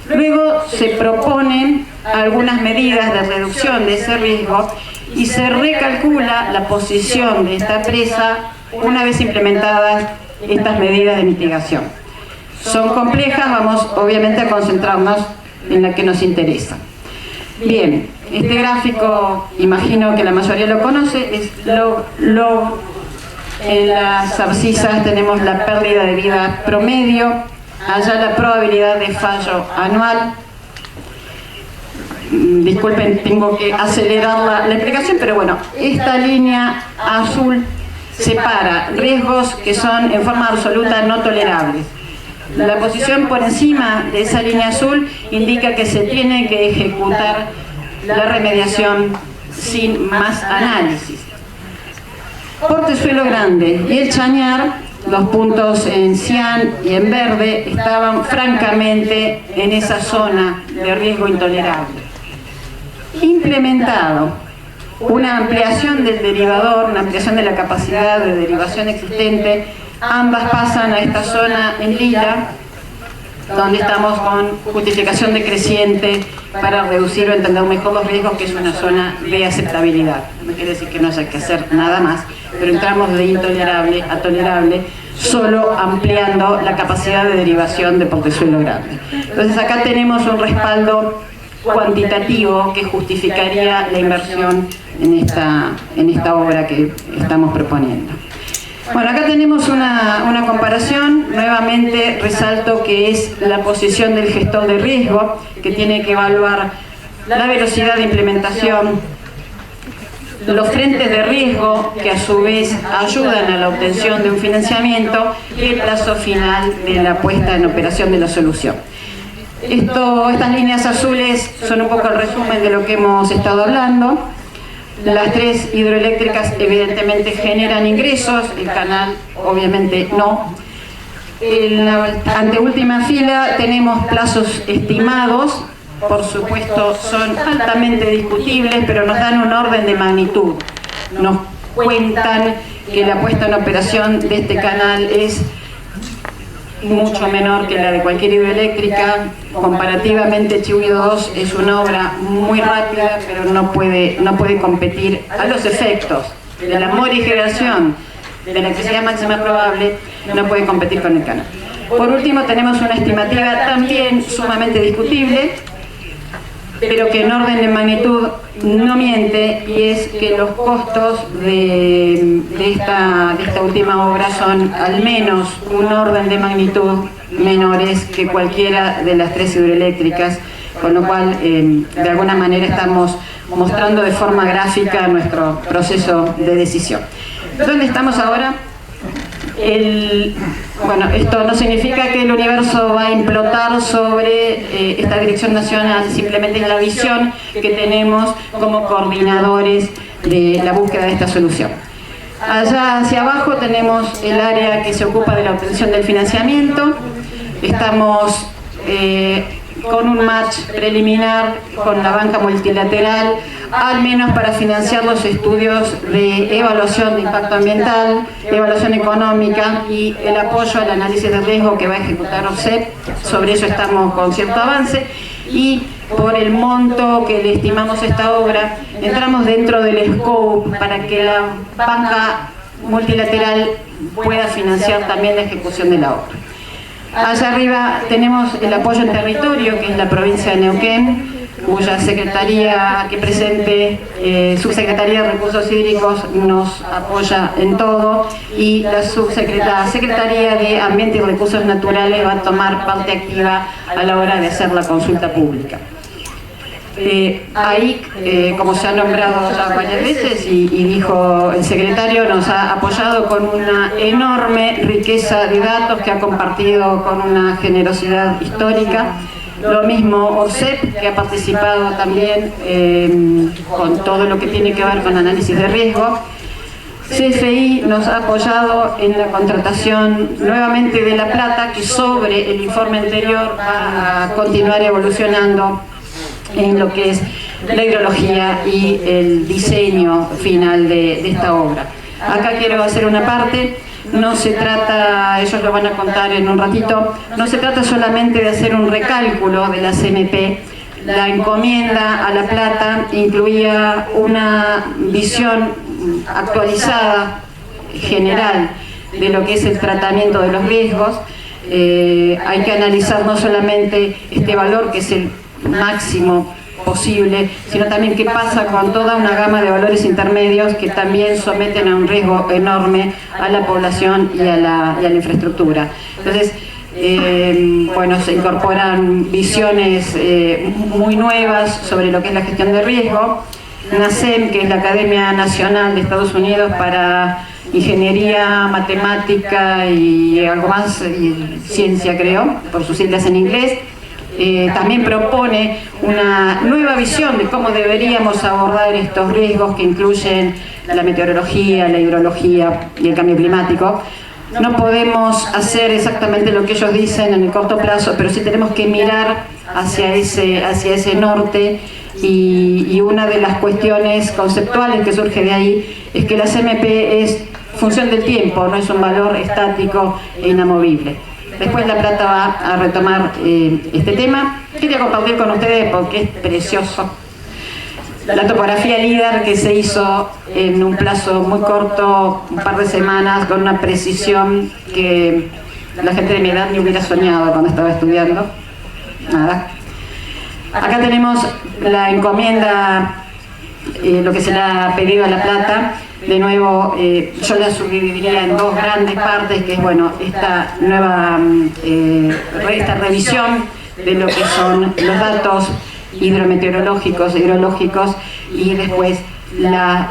Luego se proponen algunas medidas de reducción de ese riesgo y se recalcula la posición de esta presa una vez implementadas estas medidas de mitigación. Son complejas, vamos obviamente a concentrarnos en la que nos interesa. Bien, este gráfico, imagino que la mayoría lo conoce, es en las abscisas tenemos la pérdida de vida promedio, allá la probabilidad de fallo anual. Disculpen, tengo que acelerar la explicación, pero bueno, esta línea azul separa riesgos que son en forma absoluta no tolerables. La posición por encima de esa línea azul indica que se tiene que ejecutar la remediación sin más análisis. Portezuelo Grande y el Chañar, los puntos en cian y en verde, estaban francamente en esa zona de riesgo intolerable. Implementado una ampliación del derivador, una ampliación de la capacidad de derivación existente, ambas pasan a esta zona en lila, donde estamos con justificación decreciente para reducir o entender mejor los riesgos, que es una zona de aceptabilidad. No quiere decir que no haya que hacer nada más, pero entramos de intolerable a tolerable, solo ampliando la capacidad de derivación de Portezuelo Grande. Entonces acá tenemos un respaldo cuantitativo que justificaría la inversión en esta obra que estamos proponiendo. Bueno, acá tenemos una comparación. Nuevamente resalto que es la posición del gestor de riesgo, que tiene que evaluar la velocidad de implementación, los frentes de riesgo, que a su vez ayudan a la obtención de un financiamiento, y el plazo final de la puesta en operación de la solución. Estas líneas azules son un poco el resumen de lo que hemos estado hablando. Las tres hidroeléctricas evidentemente generan ingresos, el canal obviamente no. En la anteúltima fila tenemos plazos estimados, por supuesto son altamente discutibles, pero nos dan un orden de magnitud. Nos cuentan que la puesta en operación de este canal es mucho menor que la de cualquier hidroeléctrica. Comparativamente, Chivhuido 2 es una obra muy rápida, pero no puede competir a los efectos de la morigenación de la necesidad máxima probable, no puede competir con el canal. Por último, tenemos una estimativa también sumamente discutible, pero que en orden de magnitud no miente, y es que los costos de esta última obra son al menos un orden de magnitud menores que cualquiera de las tres hidroeléctricas, con lo cual de alguna manera estamos mostrando de forma gráfica nuestro proceso de decisión. ¿Dónde estamos ahora? Bueno, esto no significa que el universo va a implotar sobre esta dirección nacional, simplemente es la visión que tenemos como coordinadores de la búsqueda de esta solución. Allá hacia abajo tenemos el área que se ocupa de la obtención del financiamiento. Estamos con un match preliminar con la banca multilateral, al menos para financiar los estudios de evaluación de impacto ambiental, evaluación económica y el apoyo al análisis de riesgo que va a ejecutar ORCEP. Sobre eso estamos con cierto avance, y por el monto que le estimamos a esta obra, entramos dentro del scope para que la banca multilateral pueda financiar también la ejecución de la obra. Allá arriba tenemos el apoyo en territorio, que es la provincia de Neuquén, cuya secretaría que presente, subsecretaría de Recursos Hídricos, nos apoya en todo, y la Secretaría de Ambiente y Recursos Naturales va a tomar parte activa a la hora de hacer la consulta pública. AIC, como se ha nombrado ya varias veces y dijo el secretario, nos ha apoyado con una enorme riqueza de datos que ha compartido con una generosidad histórica. Lo mismo ORCEP, que ha participado también con todo lo que tiene que ver con análisis de riesgo. CFI nos ha apoyado en la contratación nuevamente de La Plata, que sobre el informe anterior va a continuar evolucionando en lo que es la hidrología y el diseño final de esta obra. Acá quiero hacer una parte. No se trata, ellos lo van a contar en un ratito, no se trata solamente de hacer un recálculo de la CMP. La encomienda a La Plata incluía una visión actualizada, general, de lo que es el tratamiento de los riesgos. Hay que analizar no solamente este valor, que es el máximo posible, sino también qué pasa con toda una gama de valores intermedios que también someten a un riesgo enorme a la población y a la infraestructura. Entonces, bueno, se incorporan visiones muy nuevas sobre lo que es la gestión de riesgo. NACEM, que es la Academia Nacional de Estados Unidos para Ingeniería, Matemática y algo más, y Ciencia, creo, por sus siglas en inglés, también propone una nueva visión de cómo deberíamos abordar estos riesgos que incluyen la meteorología, la hidrología y el cambio climático. No podemos hacer exactamente lo que ellos dicen en el corto plazo, pero sí tenemos que mirar hacia ese norte, y una de las cuestiones conceptuales que surge de ahí es que la CMP es función del tiempo, no es un valor estático e inamovible. Después La Plata va a retomar este tema. Quería compartir con ustedes porque es precioso. La topografía LIDAR, que se hizo en un plazo muy corto, un par de semanas, con una precisión que la gente de mi edad ni hubiera soñado cuando estaba estudiando. Nada. Acá tenemos la encomienda, lo que se le ha pedido a La Plata. De nuevo, yo la subdividiría en dos grandes partes, que es, bueno, esta nueva esta revisión de lo que son los datos hidrometeorológicos, hidrológicos, y después la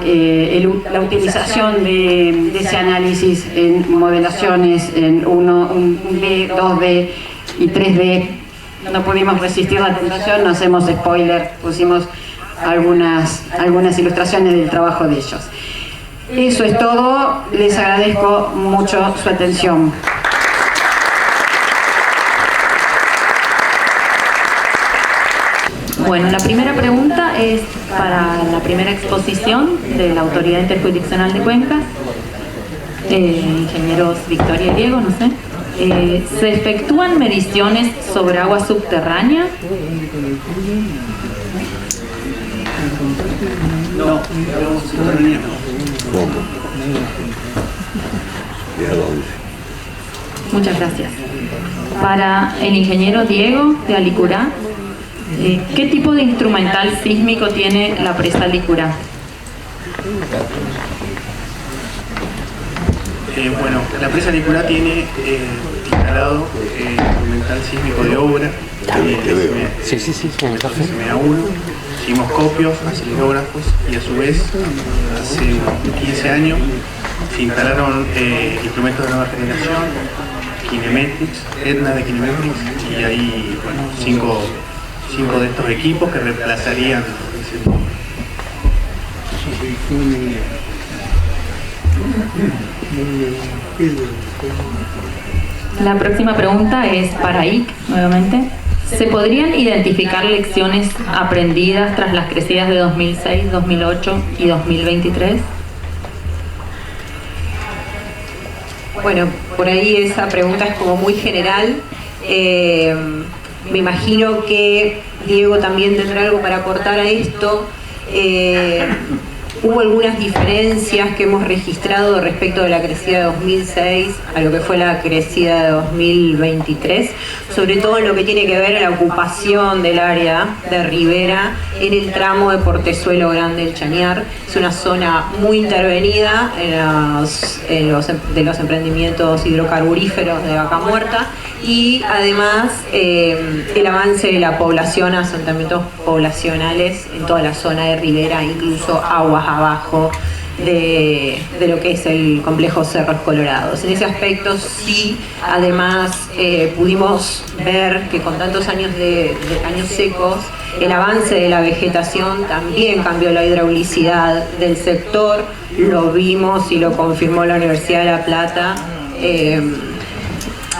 utilización de ese análisis en modelaciones en 1D, 2D y 3D. No pudimos resistir la tentación, no hacemos spoiler, pusimos algunas ilustraciones del trabajo de ellos. Eso es todo, les agradezco mucho su atención. Bueno, la primera pregunta es para la primera exposición de la Autoridad Interjurisdiccional de Cuencas, ingenieros Victoria y Diego, no sé. ¿Se efectúan mediciones sobre agua subterránea? No, subterránea no. Muchas gracias. Para el ingeniero Diego de Alicurá, ¿qué tipo de instrumental sísmico tiene la presa Alicurá? Bueno, la presa Alicurá tiene instalado instrumental sísmico de obra, SMA1, sismoscopios, acelerógrafos, y a su vez, hace unos 15 años, se instalaron instrumentos de nueva generación, Kinemetrics, Etna de Kinemetrics, y hay, bueno, cinco de estos equipos que reemplazarían ese tipo. La próxima pregunta es para IC, nuevamente. ¿Se podrían identificar lecciones aprendidas tras las crecidas de 2006, 2008 y 2023? Bueno, por ahí esa pregunta es como muy general. Me imagino que Diego también tendrá algo para aportar a esto. Hubo algunas diferencias que hemos registrado respecto de la crecida de 2006 a lo que fue la crecida de 2023, sobre todo en lo que tiene que ver a la ocupación del área de Rivera en el tramo de Portezuelo Grande del Chañar. Es una zona muy intervenida de los emprendimientos hidrocarburíferos de Vaca Muerta, y además el avance de la población, asentamientos poblacionales en toda la zona de Rivera, incluso aguas abajo de lo que es el complejo Cerros Colorados. En ese aspecto sí, además pudimos ver que con tantos años de años secos, el avance de la vegetación también cambió la hidraulicidad del sector. Lo vimos y lo confirmó la Universidad de La Plata,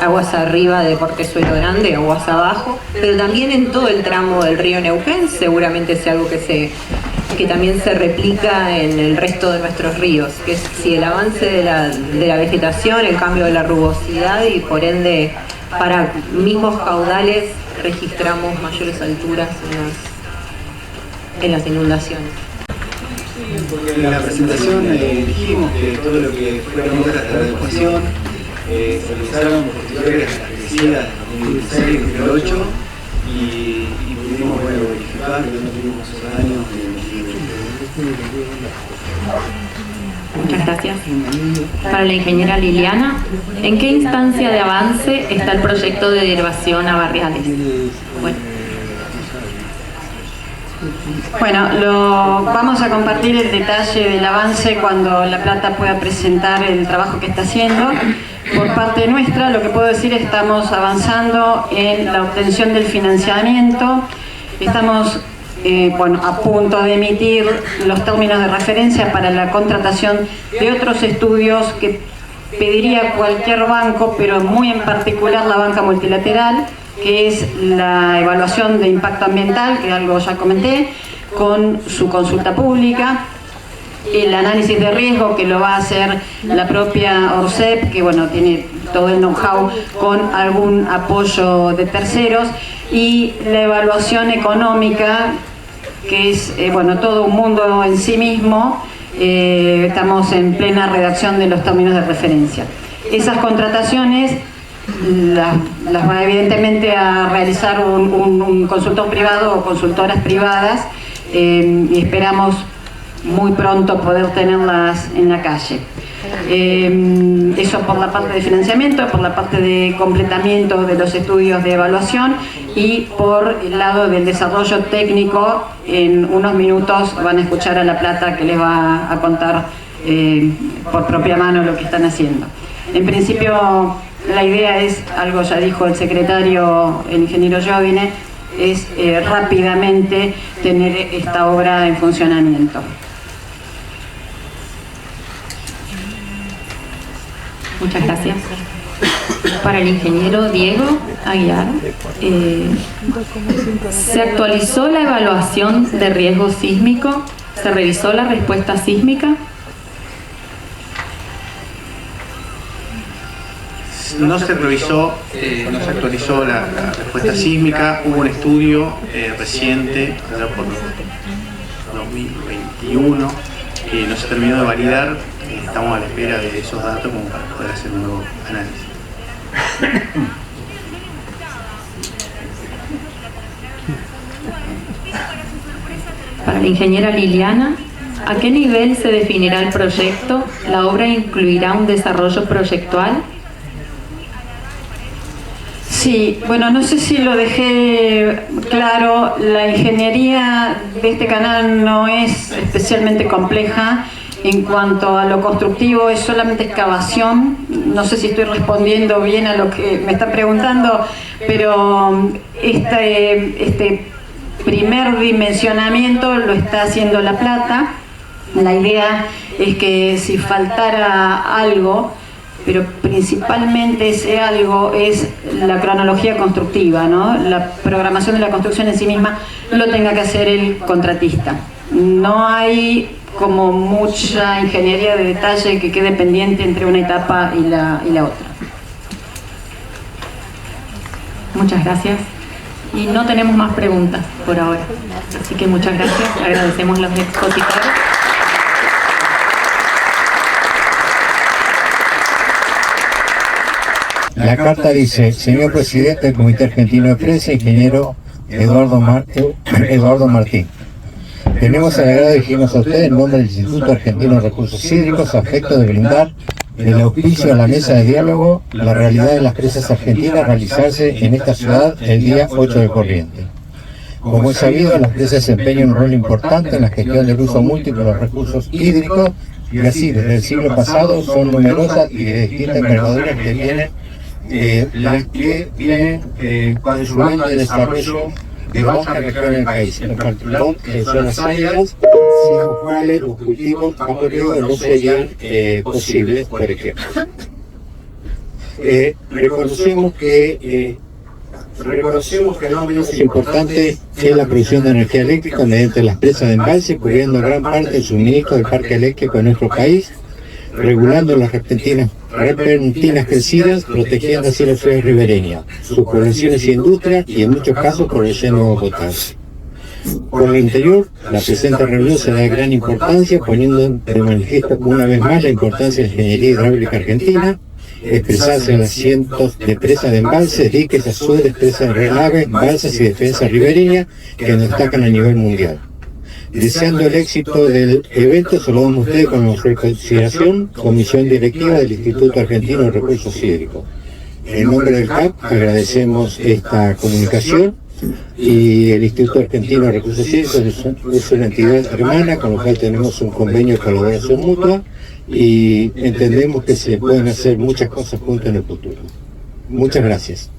aguas arriba de Portezuelo Grande, aguas abajo, pero también en todo el tramo del río Neuquén. Seguramente es algo que también se replica en el resto de nuestros ríos, que es si el avance de la vegetación, el cambio de la rugosidad, y por ende para mismos caudales registramos mayores alturas en las inundaciones. En la presentación dijimos que todo lo que fue la adecuación se realizaron posteriores a la crecida de 2016 y 2008 y pudimos verificar que no tuvimos daños Muchas gracias. Para la ingeniera Liliana, ¿en qué instancia de avance está el proyecto de derivación a barriales? Bueno, vamos a compartir el detalle del avance cuando La Plata pueda presentar el trabajo que está haciendo. Por parte nuestra, lo que puedo decir es que estamos avanzando en la obtención del financiamiento. Estamos a punto de emitir los términos de referencia para la contratación de otros estudios que pediría cualquier banco, pero muy en particular la banca multilateral, que es la evaluación de impacto ambiental, que algo ya comenté, con su consulta pública, el análisis de riesgo, que lo va a hacer la propia ORCEP, que tiene todo el know-how con algún apoyo de terceros, y la evaluación económica, que es todo un mundo en sí mismo. Estamos en plena redacción de los términos de referencia. Esas contrataciones las va evidentemente a realizar un consultor privado o consultoras privadas, y esperamos muy pronto poder tenerlas en la calle. Eso por la parte de financiamiento, por la parte de completamiento de los estudios de evaluación, y por el lado del desarrollo técnico. En unos minutos van a escuchar a La Plata, que les va a contar por propia mano lo que están haciendo. En principio, la idea es, algo ya dijo el secretario, el ingeniero Jovine, es rápidamente tener esta obra en funcionamiento. Muchas gracias. Para el ingeniero Diego Aguiar, ¿se actualizó la evaluación de riesgo sísmico? ¿Se revisó la respuesta sísmica? No se revisó, no se actualizó la respuesta sísmica. Hubo un estudio reciente, allá por 2021, que no se terminó de validar. Estamos a la espera de esos datos como para poder hacer un nuevo análisis. Para la ingeniera Liliana, ¿a qué nivel se definirá el proyecto? ¿La obra incluirá un desarrollo proyectual? Sí, no sé si lo dejé claro. La ingeniería de este canal no es especialmente compleja. En cuanto a lo constructivo, es solamente excavación. No sé si estoy respondiendo bien a lo que me están preguntando, pero este primer dimensionamiento lo está haciendo La Plata. La idea es que si faltara algo, pero principalmente ese algo es la cronología constructiva, ¿no? La programación de la construcción en sí misma lo tenga que hacer el contratista. No hay como mucha ingeniería de detalle que quede pendiente entre una etapa y la otra. Muchas gracias. Y no tenemos más preguntas por ahora. Así que muchas gracias. Agradecemos los expositores. La carta dice: señor presidente del Comité Argentino de Prensa, ingeniero Eduardo Martín. Tenemos el agrado de dirigirnos a usted en nombre del Instituto Argentino de Recursos Hídricos a efecto de brindar el auspicio a la mesa de diálogo La realidad de las presas argentinas realizarse en esta ciudad el día 8 de corriente. Como es sabido, las presas desempeñan un rol importante en la gestión del uso múltiple de los recursos hídricos y así desde el siglo pasado son numerosas y de distintas envergaduras que vienen con su año de desarrollo de vastas regiones del país, en particular zonas áridas, sin las cuales los cultivos agrícolas no serían posibles, por ejemplo. Reconocemos que no menos importante es la producción de energía eléctrica mediante las presas de embalse, cubriendo gran parte del suministro del parque eléctrico de nuestro país, regulando las repentinas crecidas, protegiendo así las ciudades ribereñas, sus poblaciones y industrias, y en muchos casos por el lleno potable. Por lo interior, la presente reunión será de gran importancia, poniendo de manifiesto una vez más la importancia de la ingeniería hidráulica argentina, expresarse en los cientos de presas de embalses, diques, azules, presas de relaves, balsas y defensas ribereñas que nos destacan a nivel mundial. Deseando el éxito del evento, saludamos a ustedes con nuestra consideración, Comisión Directiva del Instituto Argentino de Recursos Hídricos. En nombre del CAP agradecemos esta comunicación, y el Instituto Argentino de Recursos Hídricos es una entidad hermana con la cual tenemos un convenio de colaboración mutua y entendemos que se pueden hacer muchas cosas juntas en el futuro. Muchas gracias.